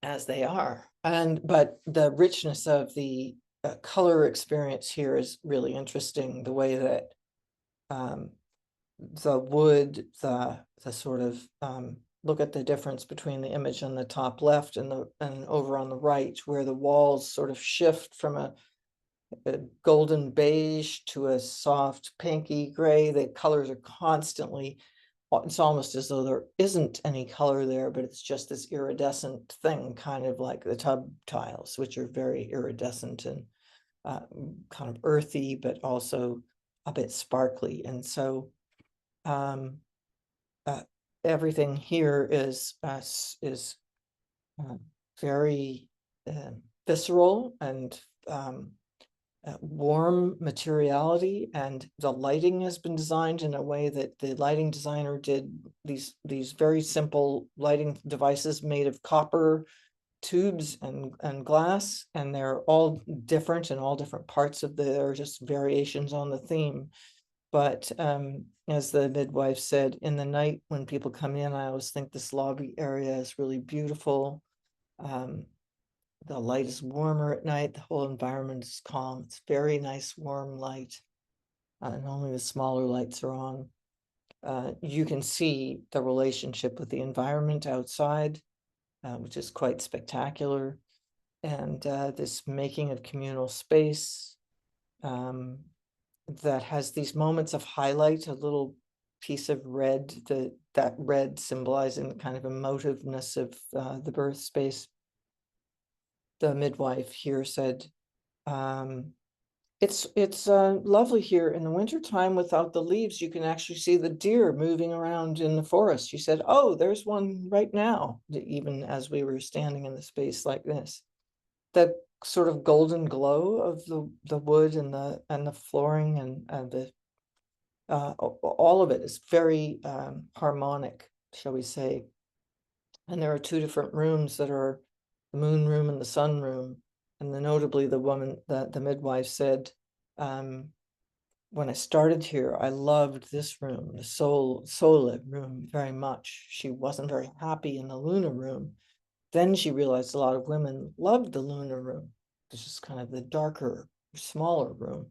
as they are. But the richness of the color experience here is really interesting. The way that the wood, the sort of look at the difference between the image on the top left and over on the right, where the walls sort of shift from a golden beige to a soft pinky gray. The colors are constantly, it's almost as though there isn't any color there, but it's just this iridescent thing, kind of like the tub tiles, which are very iridescent and kind of earthy, but also a bit sparkly. And so everything here is very visceral and warm materiality, and the lighting has been designed in a way that the lighting designer did these very simple lighting devices made of copper tubes and glass, and they're all different in all different parts of they're just variations on the theme. But as the midwife said, in the night when people come in, I always think this lobby area is really beautiful. The light is warmer at night. The whole environment is calm. It's very nice, warm light. And only the smaller lights are on. You can see the relationship with the environment outside, which is quite spectacular. And this making of communal space that has these moments of highlight, a little piece of red, that red symbolizing the kind of emotiveness of the birth space. The midwife here said, it's lovely here in the wintertime without the leaves. You can actually see the deer moving around in the forest. She said, oh, there's one right now, even as we were standing in the space like this. The sort of golden glow of the wood and the flooring and the all of it is very harmonic, shall we say. And there are two different rooms that are the moon room and the sun room. And notably, the midwife said, when I started here, I loved this room, the Sole room, very much. She wasn't very happy in the Luna room. Then she realized a lot of women loved the Luna room, which is kind of the darker, smaller room.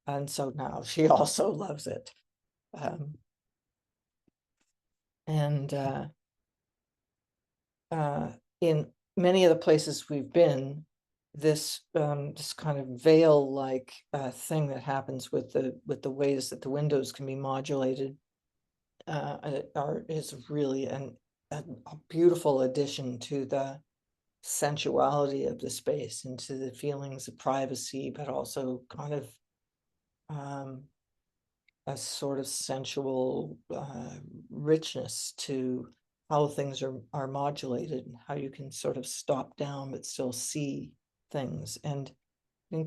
And so now she also loves it. In many of the places we've been, this kind of veil-like thing that happens with the ways that the windows can be modulated is really a beautiful addition to the sensuality of the space and to the feelings of privacy, but also kind of a sort of sensual richness to how things are modulated and how you can sort of stop down but still see things, and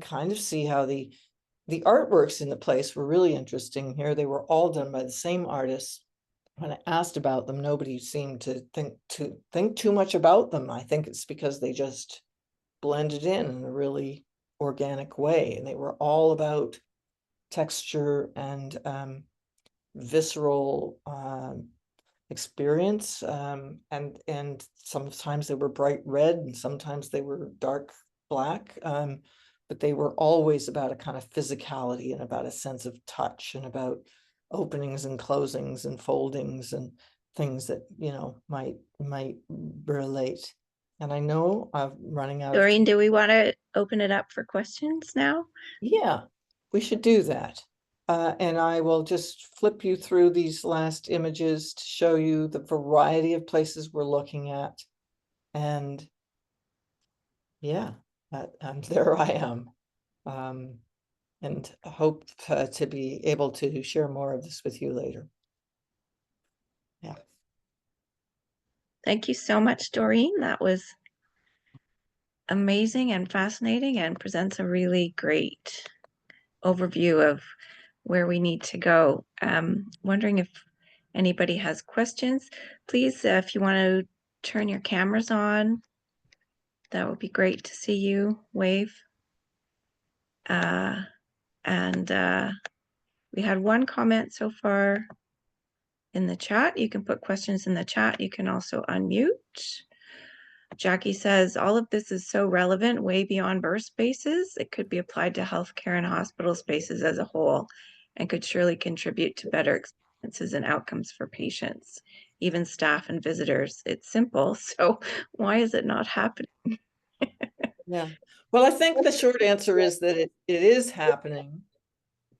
kind of see how the artworks in the place were really interesting here. They were all done by the same artists. When I asked about them, nobody seemed to think too much about them. I think it's because they just blended in a really organic way, and they were all about texture and visceral experience, and sometimes they were bright red and sometimes they were dark black, but they were always about a kind of physicality and about a sense of touch and about openings and closings and foldings and things that, you know, might relate. And I know I'm running out Doreen, do we want to open it up for questions now? Yeah, we should do that. And I will just flip you through these last images to show you the variety of places we're looking at. And yeah, and there I am. And I hope to be able to share more of this with you later. Yeah. Thank you so much, Doreen. That was amazing and fascinating and presents a really great overview of where we need to go. Wondering if anybody has questions. Please, if you want to turn your cameras on, that would be great to see you. Wave. And we had one comment so far in the chat. You can put questions in the chat. You can also unmute. Jackie says, all of this is so relevant, way beyond birth spaces. It could be applied to healthcare and hospital spaces as a whole, and could surely contribute to better experiences and outcomes for patients, even staff and visitors. It's simple, so why is it not happening? Yeah. Well, I think the short answer is that it is happening.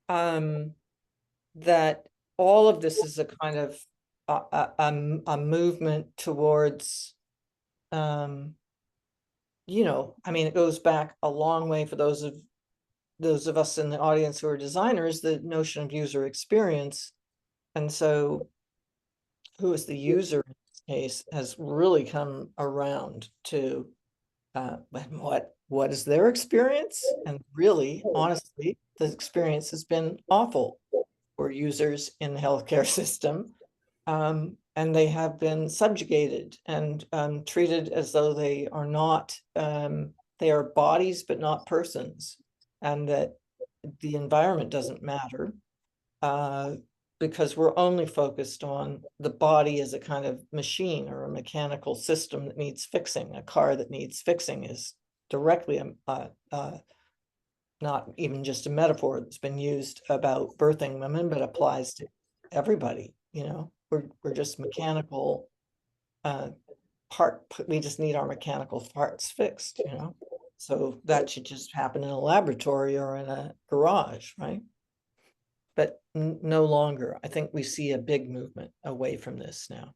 That all of this is a kind of a movement towards, you know, I mean, it goes back a long way for those of us in the audience who are designers, the notion of user experience. And so who is the user in this case has really come around to what is their experience? And really, honestly, the experience has been awful for users in the healthcare system. And they have been subjugated and treated as though they are not, they are bodies, but not persons, and that the environment doesn't matter, because we're only focused on the body as a kind of machine or a mechanical system that needs fixing. A car that needs fixing is directly not even just a metaphor that's been used about birthing women, but applies to everybody. You know, we're just mechanical we just need our mechanical parts fixed, you know. So that should just happen in a laboratory or in a garage, right? But no longer. I think we see a big movement away from this now.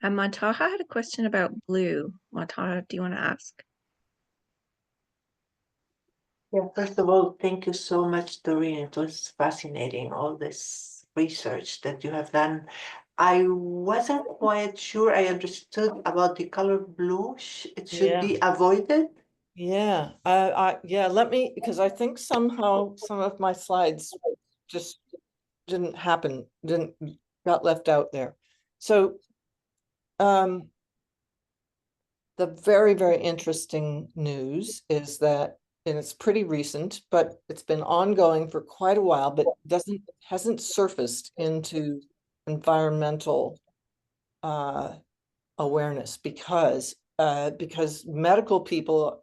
Montaha had a question about blue. Montaha, do you want to ask? Yeah, first of all, thank you so much, Doreen. It was fascinating, all this research that you have done. I wasn't quite sure I understood about the color blue. It should be avoided. Yeah, yeah, let me, because I think somehow some of my slides just didn't happen, got left out there. So the very, very interesting news is that, and it's pretty recent, but it's been ongoing for quite a while, but hasn't surfaced into environmental awareness because medical people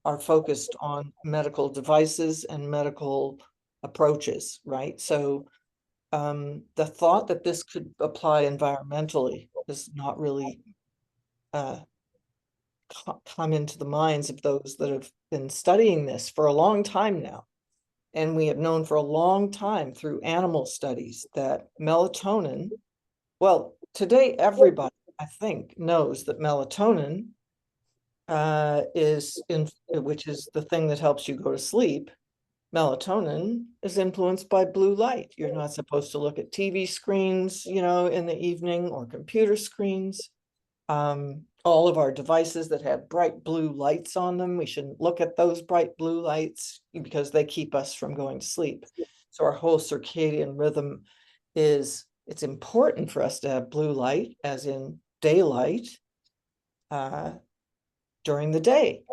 are focused on medical devices and medical approaches, right? So the thought that this could apply environmentally is not really come into the minds of those that have been studying this for a long time now. And we have known for a long time through animal studies that melatonin, well, today everybody, I think, knows that melatonin which is the thing that helps you go to sleep. Melatonin is influenced by blue light. You're not supposed to look at TV screens, you know, in the evening, or computer screens. All of our devices that have bright blue lights on them, we shouldn't look at those bright blue lights because they keep us from going to sleep. So our whole circadian rhythm it's important for us to have blue light, as in daylight, during the day.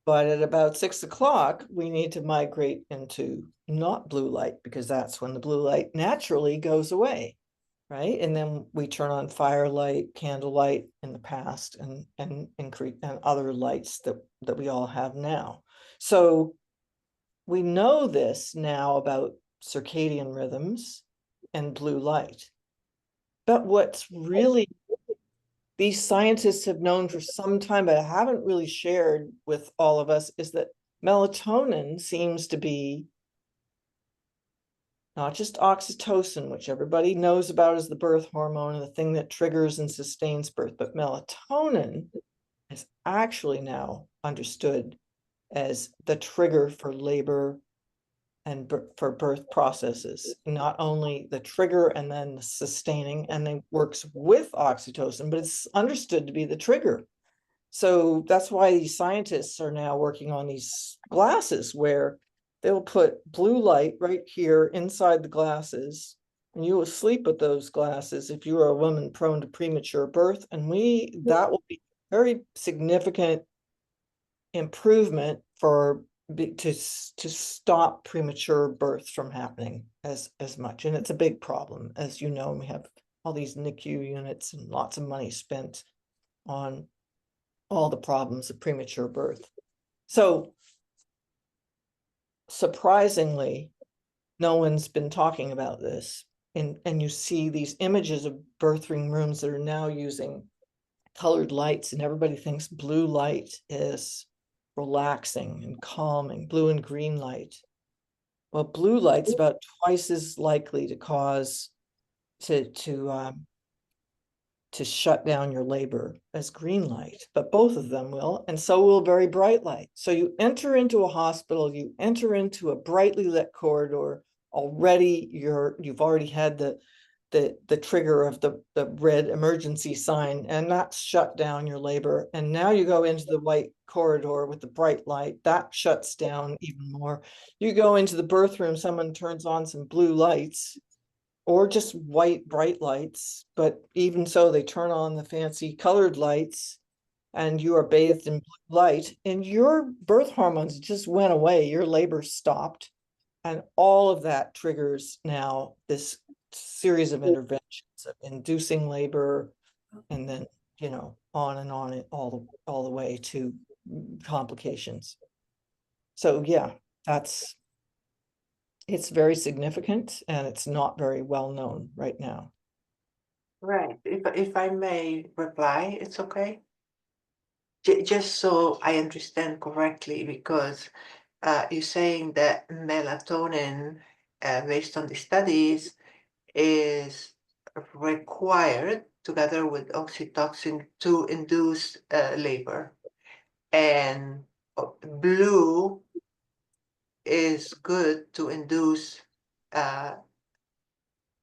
But at about 6 o'clock, we need to migrate into not blue light, because that's when the blue light naturally goes away, right? And then we turn on firelight, candlelight in the past, and other lights that we all have now. So we know this now about circadian rhythms and blue light. But what's really these scientists have known for some time, but haven't really shared with all of us, is that melatonin seems to be not just oxytocin, which everybody knows about as the birth hormone and the thing that triggers and sustains birth, but melatonin is actually now understood as the trigger for labor and for birth processes. Not only the trigger and then the sustaining, and then works with oxytocin, but it's understood to be the trigger. So that's why these scientists are now working on these glasses where they'll put blue light right here inside the glasses, and you will sleep with those glasses if you are a woman prone to premature birth. And that will be very significant improvement for to stop premature births from happening as much. And it's a big problem, as you know. We have all these NICU units and lots of money spent on all the problems of premature birth. So surprisingly, no one's been talking about this. And you see these images of birthing rooms that are now using colored lights, and everybody thinks blue light is relaxing and calming, blue and green light. Well, blue light's about twice as likely to cause to shut down your labor as green light, but both of them will, and so will very bright light. So you enter into a hospital, you enter into a brightly lit corridor, already you've already had the trigger of the red emergency sign, and that's shut down your labor. And now you go into the white corridor with the bright light, that shuts down even more. You go into the birth room, someone turns on some blue lights, or just white bright lights, but even so, they turn on the fancy colored lights, and you are bathed in blue light, and your birth hormones just went away, your labor stopped, and all of that triggers now this series of interventions of inducing labor, and then, you know, on and on, all the way to complications. So yeah, it's very significant, and it's not very well known right now. Right. If I may reply, it's okay. Just so I understand correctly, because you're saying that melatonin, based on the studies, is required together with oxytocin to induce labor, and blue is good to induce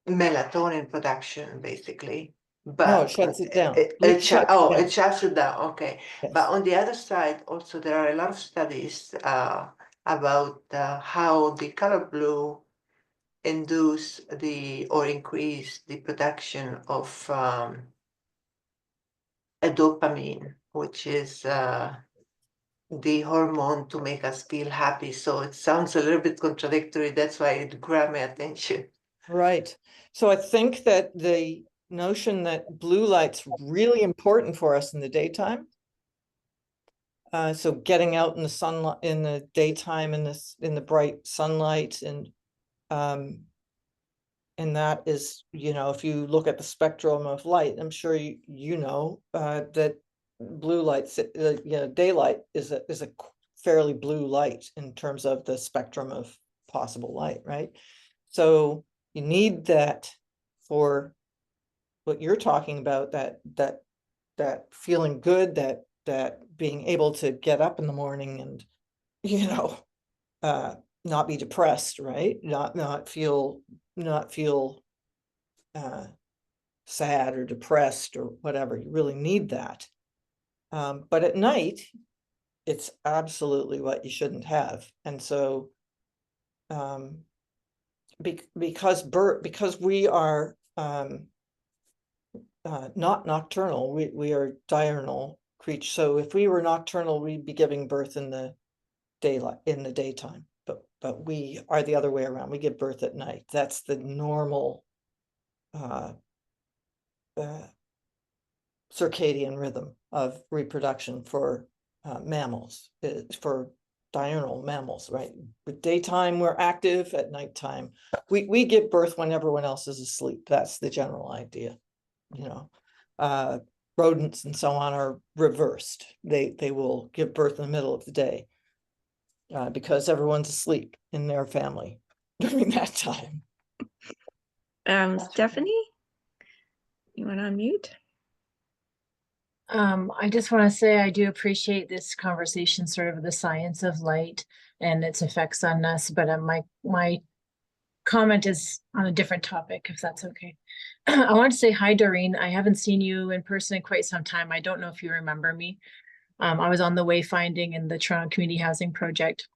melatonin production, basically. But No, it shuts it down. It shuts it shuts it down. Okay. Yes. But on the other side, also there are a lot of studies about how the color blue induce or increase the production of a dopamine, which is the hormone to make us feel happy. So it sounds a little bit contradictory. That's why it grabbed my attention. Right. So I think that the notion that blue light's really important for us in the daytime. So getting out in the sunlight in the daytime, in the bright sunlight, and that is, you know, if you look at the spectrum of light, I'm sure you know that blue light, you know, daylight is a fairly blue light in terms of the spectrum of possible light, right? So you need that for what you're talking about, that feeling good, that being able to get up in the morning and, you know, not be depressed, right? Not feel sad or depressed or whatever. You really need that. But at night, it's absolutely what you shouldn't have. And so because we are not nocturnal, we are diurnal creatures. So if we were nocturnal, we'd be giving birth in the daylight, in the daytime, but we are the other way around. We give birth at night. That's the normal circadian rhythm of reproduction for mammals, for diurnal mammals, right? With daytime, we're active. At nighttime, we give birth when everyone else is asleep. That's the general idea. You know, rodents and so on are reversed. They will give birth in the middle of the day because everyone's asleep in their family during that time. Stephanie, you want to unmute? I just want to say I do appreciate this conversation, sort of the science of light and its effects on us, but my comment is on a different topic, if that's okay. I want to say hi, Doreen. I haven't seen you in person in quite some time. I don't know if you remember me. I was on the wayfinding in the Toronto Community Housing Project.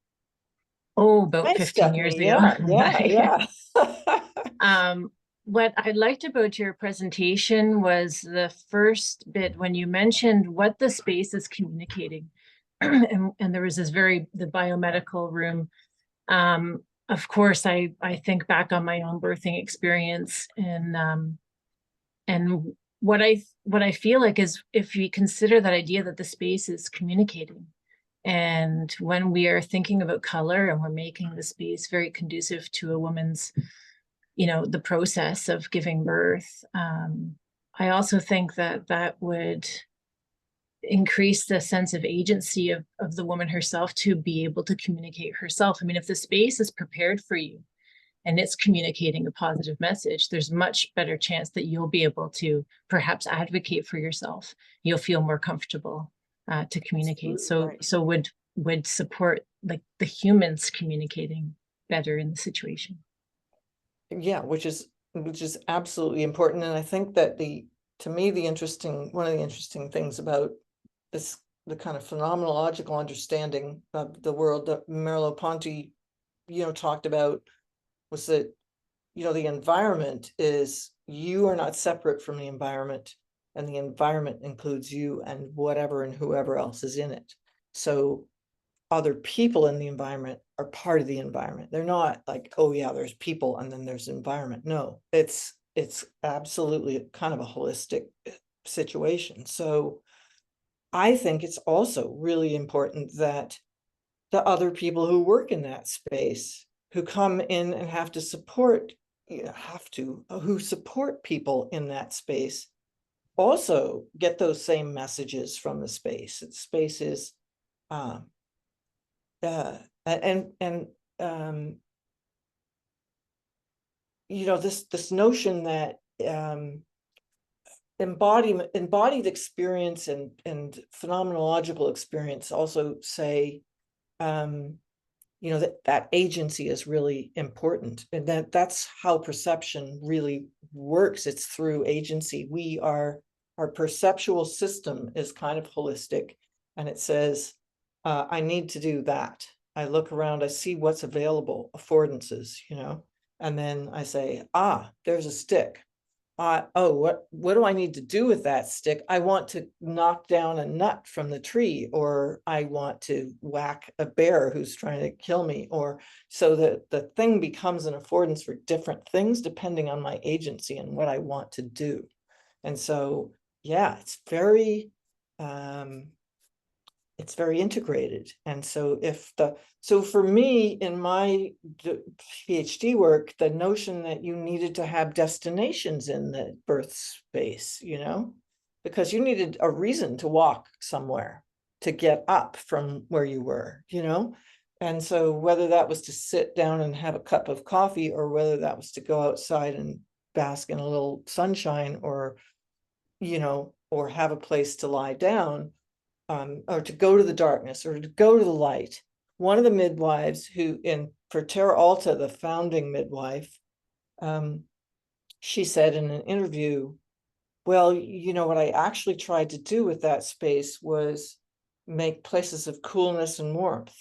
Oh, about Nice, 15 years Stephanie. ago. Yeah. What I liked about your presentation was the first bit when you mentioned what the space is communicating. And there was the biomedical room. Of course, I think back on my own birthing experience, and what I feel like is, if we consider that idea that the space is communicating, and when we are thinking about color and we're making the space very conducive to a woman's, the process of giving birth, I also think that would increase the sense of agency of the woman herself to be able to communicate herself. I mean, if the space is prepared for you and it's communicating a positive message, there's much better chance that you'll be able to perhaps advocate for yourself. You'll feel more comfortable to communicate. So would support like the humans communicating better in the situation. Yeah, which is absolutely important. And I think that to me, one of the interesting things about the kind of phenomenological understanding of the world that Merleau-Ponty, talked about, was that, the environment is, you are not separate from the environment, and the environment includes you and whatever and whoever else is in it. So other people in the environment are part of the environment. They're not like, oh yeah, there's people and then there's environment. No, it's absolutely kind of a holistic situation. So I think it's also really important that the other people who work in that space, who come in and have to support, who support people in that space, also get those same messages from the space. The space is, this notion that embodied experience and phenomenological experience also say, that agency is really important, and that's how perception really works. It's through agency. Our perceptual system is kind of holistic, and it says, I need to do that. I look around, I see what's available, affordances, and then I say, there's a stick. What do I need to do with that stick? I want to knock down a nut from the tree, or I want to whack a bear who's trying to kill me, or so that the thing becomes an affordance for different things depending on my agency and what I want to do. And so, yeah, it's very integrated. And so for me, in my PhD work, the notion that you needed to have destinations in the birth space, because you needed a reason to walk somewhere to get up from where you were, and so whether that was to sit down and have a cup of coffee, or whether that was to go outside and bask in a little sunshine, or or have a place to lie down, or to go to the darkness or to go to the light. One of the midwives for Terra Alta, the founding midwife, she said in an interview, well, what I actually tried to do with that space was make places of coolness and warmth.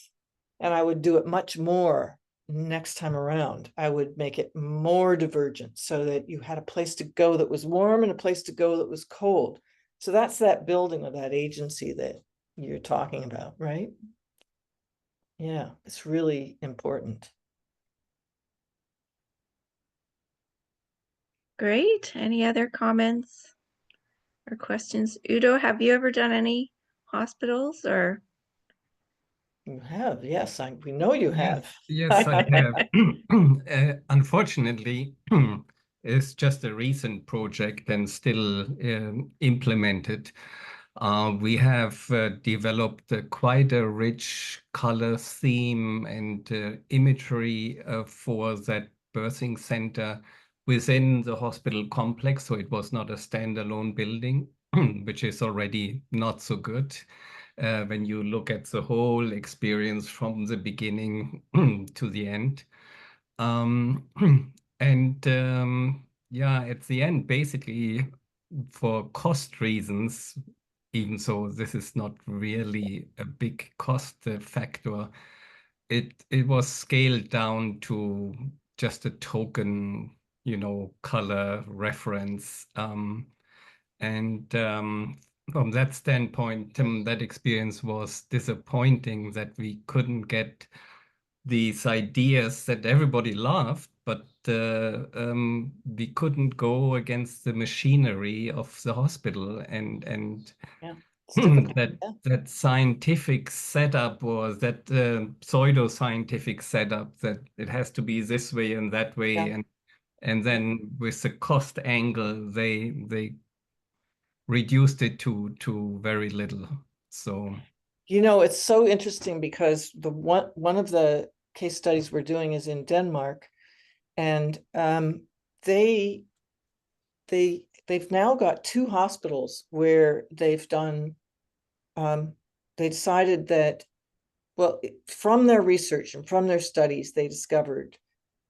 And I would do it much more next time around. I would make it more divergent so that you had a place to go that was warm and a place to go that was cold. So that's that building of that agency that you're talking about, right? Yeah, it's really important. Great. Any other comments or questions? Udo, have you ever done any hospitals or? You have, yes, we know you have. Yes, I have. Unfortunately, it's just a recent project and still implemented. We have developed quite a rich color theme and imagery for that birthing center within the hospital complex. So it was not a standalone building, which is already not so good. When you look at the whole experience from the beginning to the end. Yeah, at the end, basically, for cost reasons, even so this is not really a big cost factor, it was scaled down to just a token, color reference. And from that standpoint, that experience was disappointing that we couldn't get these ideas that everybody loved, but we couldn't go against the machinery of the hospital and Yeah, it's difficult. that Yeah. that scientific setup or that pseudo-scientific setup that it has to be this way and that way, Yeah. and then with the cost angle, they reduced it to very little. So It's so interesting because the one of the case studies we're doing is in Denmark, and they've now got 2 hospitals where they've done they decided that, well, from their research and from their studies, they discovered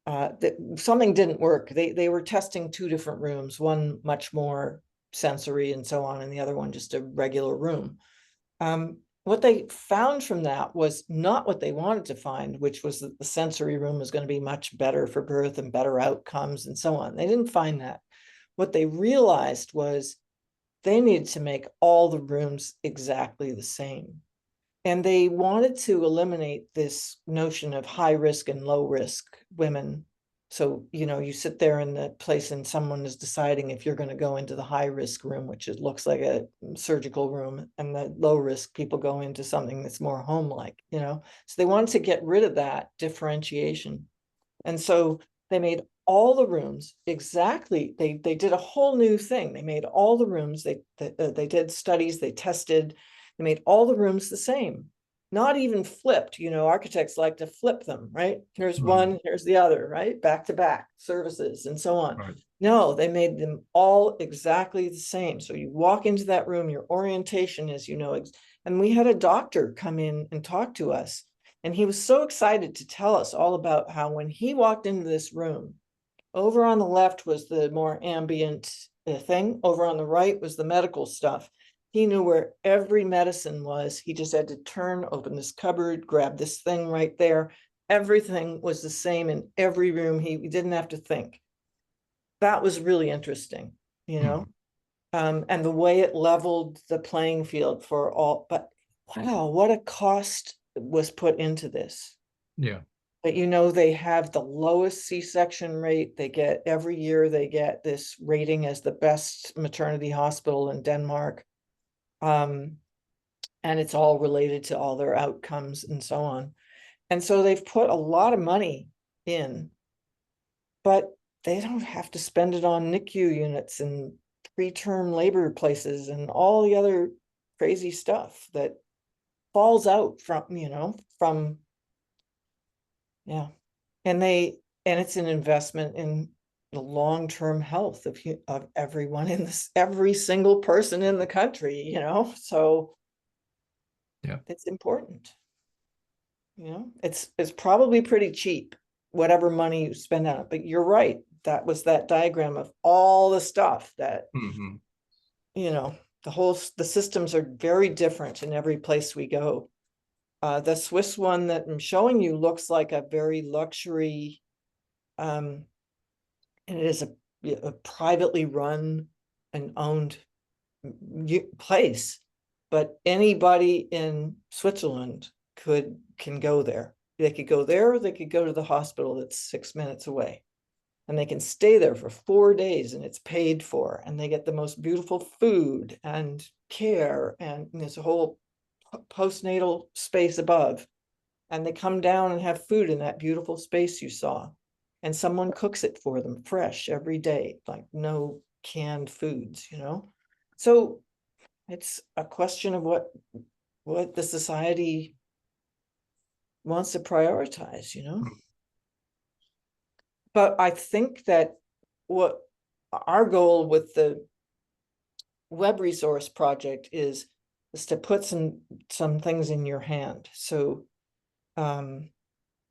that something didn't work. They were testing 2 different rooms, one much more sensory and so on, and the other one just a regular room. What they found from that was not what they wanted to find, which was that the sensory room was going to be much better for birth and better outcomes and so on. They didn't find that. What they realized was they needed to make all the rooms exactly the same. And they wanted to eliminate this notion of high risk and low risk women. So, you sit there in the place and someone is deciding if you're going to go into the high risk room, which it looks like a surgical room, and the low risk people go into something that's more home-like, So they wanted to get rid of that differentiation. And so they made all the rooms exactly, they did a whole new thing. They made all the rooms, they did studies, they tested, they made all the rooms the same, not even flipped. Architects like to flip them, right? Here's one, here's the other, right? Back to back services and so on. right. No, they made them all exactly the same. So you walk into that room, your orientation is, and we had a doctor come in and talk to us. And he was so excited to tell us all about how when he walked into this room, over on the left was the more ambient thing. Over on the right was the medical stuff. He knew where every medicine was. He just had to turn, open this cupboard, grab this thing right there. Everything was the same in every room. He didn't have to think. That was really interesting, and the way it leveled the playing field for all. But wow, what a cost was put into this. Yeah. But they have the lowest C-section rate. They get every year, they get this rating as the best maternity hospital in Denmark. And it's all related to all their outcomes and so on. And so they've put a lot of money in, but they don't have to spend it on NICU units and preterm labor places and all the other crazy stuff that falls out from yeah. And it's an investment in the long-term health of everyone in this, every single person in the country, so Yeah. it's important. It's probably pretty cheap, whatever money you spend on it, but you're right. That was that diagram of all the stuff that, the systems are very different in every place we go. The Swiss one that I'm showing you looks like a very luxury, and it is a privately run and owned place, but anybody in Switzerland can go there. They could go there, or they could go to the hospital that's 6 minutes away, and they can stay there for 4 days, and it's paid for, and they get the most beautiful food and care, and there's a whole postnatal space above, and they come down and have food in that beautiful space you saw, and someone cooks it for them fresh every day, like no canned foods. So it's a question of what the society wants to prioritize. But I think that what our goal with the web resource project is to put some things in your hand. So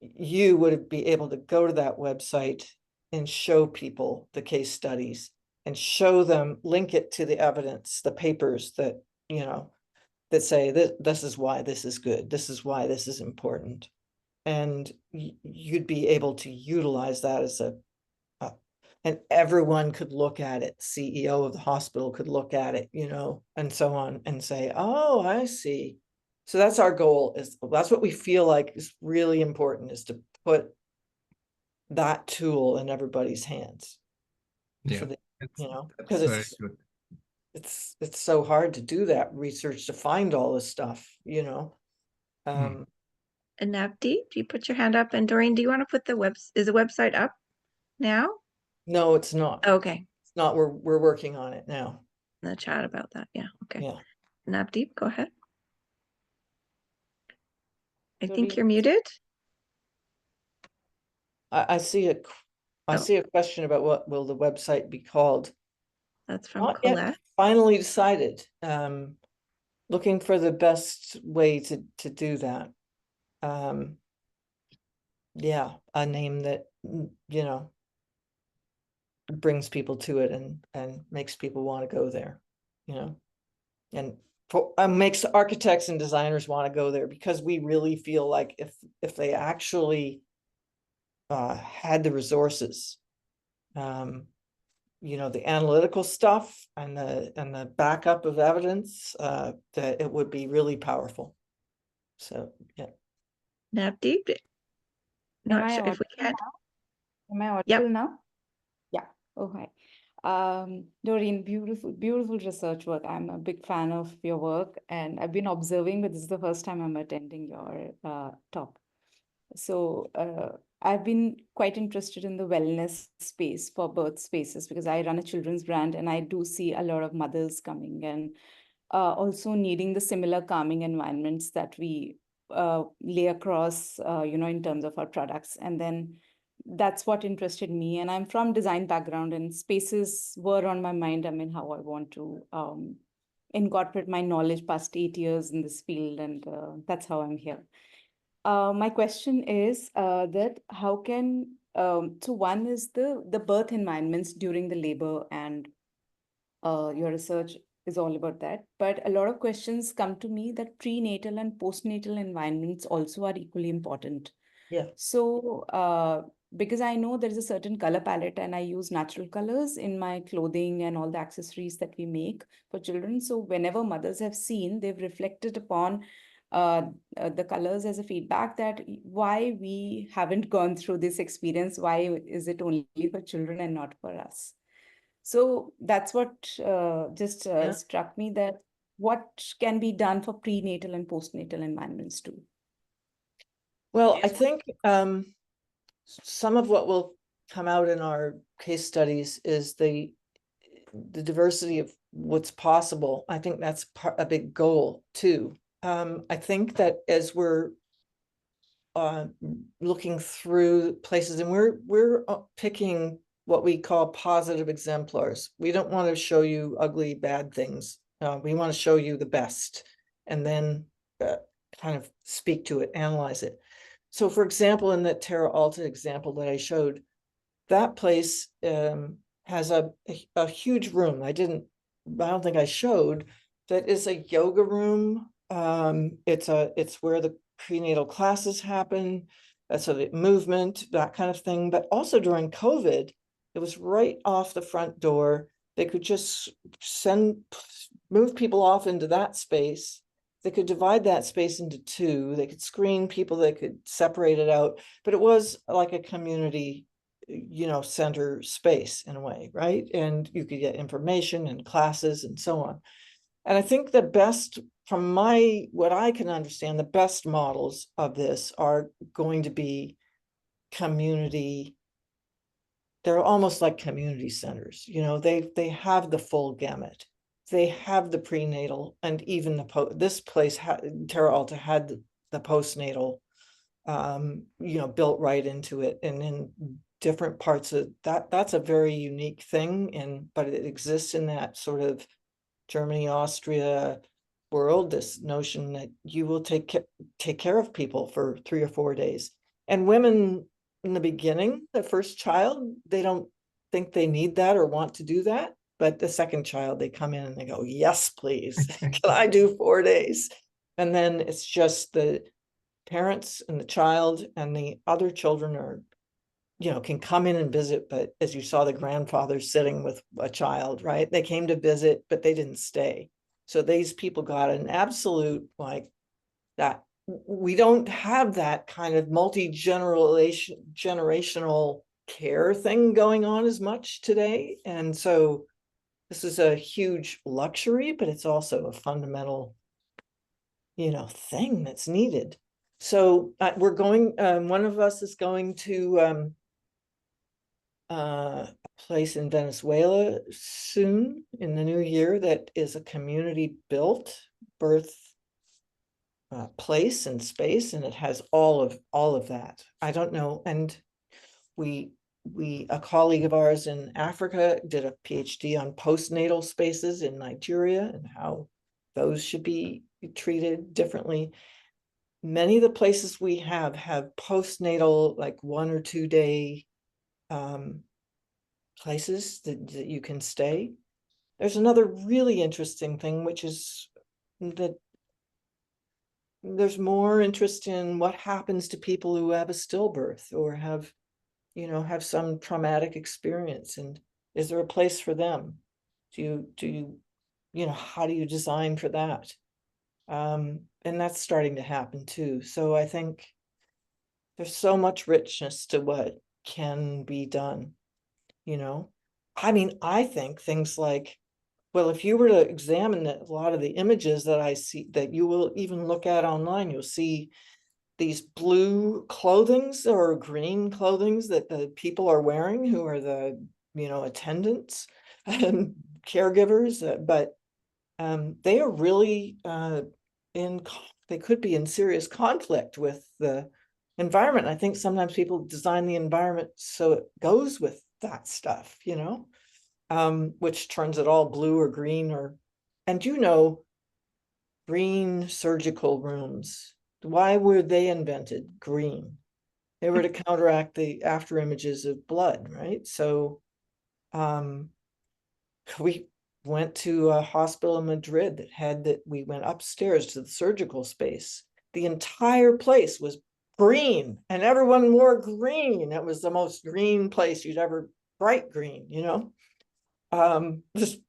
you would be able to go to that website and show people the case studies and show them, link it to the evidence, the papers that, that say that this is why this is good. This is why this is important. and you'd be able to utilize that as and everyone could look at it. CEO of the hospital could look at it, and so on, and say, oh, I see. So that's our goal. That's what we feel like is really important, is to put that tool in everybody's hands. Yeah, Because very good. it's so hard to do that research, to find all this stuff, And Navdeep, you put your hand up, and Doreen, do you want to put is the website up now? No, it's not. Okay. It's not. We're working on it now. In the chat about that. Yeah. Okay. Yeah. Navdeep, go ahead. I think Doreen. you're muted. I see a Oh. see a question about what will the website be called. That's from Not Colette. yet finally decided. Looking for the best way to do that. Yeah, a name that brings people to it and makes people want to go there, and makes architects and designers want to go there, because we really feel like if they actually had the resources, the analytical stuff and the backup of evidence, that it would be really powerful. So yeah. Navdeep, not sure if we can. Am I audible now? Yeah. Oh, hi. Doreen, beautiful research work. I'm a big fan of your work, and I've been observing, but this is the first time I'm attending your talk. So I've been quite interested in the wellness space for birth spaces, because I run a children's brand, and I do see a lot of mothers coming and also needing the similar calming environments that we lay across, in terms of our products. And then that's what interested me. And I'm from design background, and spaces were on my mind. I mean, how I want to incorporate my knowledge past 8 years in this field. And that's how I'm here. My question is that how can, so one is the birth environments during the labor, and your research is all about that. But a lot of questions come to me that prenatal and postnatal environments also are equally important. Yeah. So because I know there is a certain color palette, and I use natural colors in my clothing and all the accessories that we make for children. So whenever mothers have seen, they've reflected upon the colors as a feedback that why we haven't gone through this experience, why is it only for children and not for us? So that's what just struck me, that what can be done for prenatal and postnatal environments too. Well, I think some of what will come out in our case studies is the diversity of what's possible. I think that's a big goal too. I think that as we're looking through places, and we're picking what we call positive exemplars. We don't want to show you ugly, bad things. We want to show you the best, and then kind of speak to it, analyze it. So for example, in the Terra Alta example that I showed, that place has a huge room. I don't think I showed, that is a yoga room. It's where the prenatal classes happen. So the movement, that kind of thing. But also during COVID, it was right off the front door. They could just move people off into that space. They could divide that space into two. They could screen people. They could separate it out. But it was like a community, center space in a way, right? And you could get information and classes and so on. And I think the best, from what I can understand, the best models of this are going to be community. They're almost like community centers. They have the full gamut. They have the prenatal, and even this place, Terra Alta, had the postnatal, built right into it, and in different parts of that. That's a very unique thing, but it exists in that sort of Germany, Austria world, this notion that you will take care of people for 3 or 4 days. And women in the beginning, the first child, they don't think they need that or want to do that. But the second child, they come in and they go, yes, please, can I do 4 days? And then it's just the parents and the child and the other children are, can come in and visit, but as you saw, the grandfather sitting with a child, right? They came to visit, but they didn't stay. So these people got an absolute, like, that we don't have that kind of generational care thing going on as much today. And so this is a huge luxury, but it's also a fundamental, thing that's needed. So we're going, one of us is going to a place in Venezuela soon in the new year that is a community built birth place and space, and it has all of that. I don't know. And a colleague of ours in Africa did a PhD on postnatal spaces in Nigeria and how those should be treated differently. Many of the places we have postnatal, like 1 or 2 day places that you can stay. There's another really interesting thing, which is that there's more interest in what happens to people who have a stillbirth or have some traumatic experience, and is there a place for them? Do you how do you design for that? And that's starting to happen too. So I think there's so much richness to what can be done. I mean, I think things like, well, if you were to examine a lot of the images that I see, that you will even look at online, you'll see these blue clothings or green clothings that the people are wearing who are the, attendants and caregivers, but they are really they could be in serious conflict with the environment. I think sometimes people design the environment so it goes with that stuff, which turns it all blue or green and green surgical rooms. Why were they invented? Green. They were to counteract the after images of blood, right? So we went to a hospital in Madrid we went upstairs to the surgical space. The entire place was green and everyone wore green. It was the most green place you'd ever, bright green, and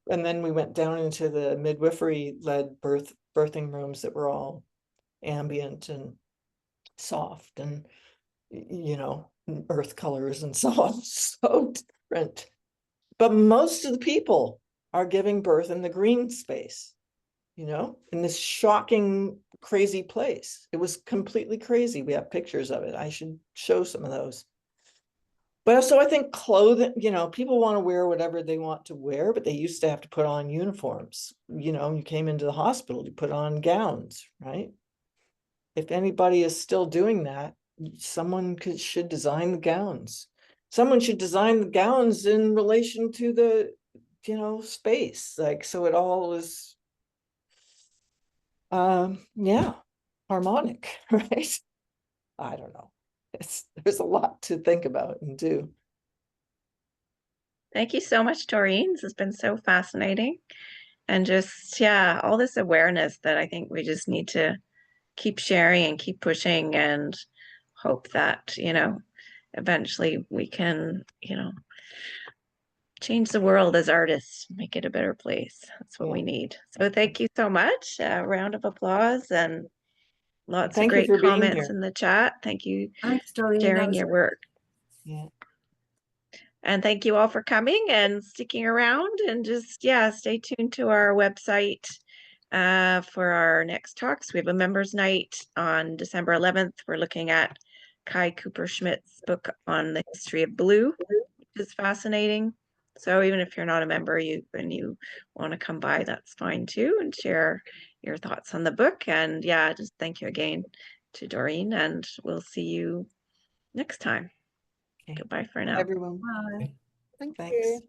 then we went down into the midwifery-led birthing rooms that were all ambient and soft and earth colors and so on. So different. But most of the people are giving birth in the green space, in this shocking, crazy place. It was completely crazy. We have pictures of it. I should show some of those. But so I think clothing, people want to wear whatever they want to wear, but they used to have to put on uniforms. You came into the hospital, you put on gowns, right? If anybody is still doing that, someone should design the gowns. Someone should design the gowns in relation to the, space, like, so it all is, harmonic, right? I don't know. There's a lot to think about and do. Thank you so much, Doreen. This has been so fascinating. And just, all this awareness that I think we just need to keep sharing and keep pushing and hope that, eventually we can, change the world as artists, make it a better place. That's what we need. So thank you so much. A round of applause and lots of great comments in the chat. Thank you for sharing your work. Yeah. And thank you all for coming and sticking around, and just, stay tuned to our website for our next talks. We have a members night on December 11th. We're looking at Kai Cooper-Schmidt's book on the history of blue, which is fascinating. So even if you're not a member and you want to come by, that's fine too, and share your thoughts on the book. And just thank you again to Doreen, and we'll see you next time. Okay. Goodbye for now. Everyone. Bye. Thanks.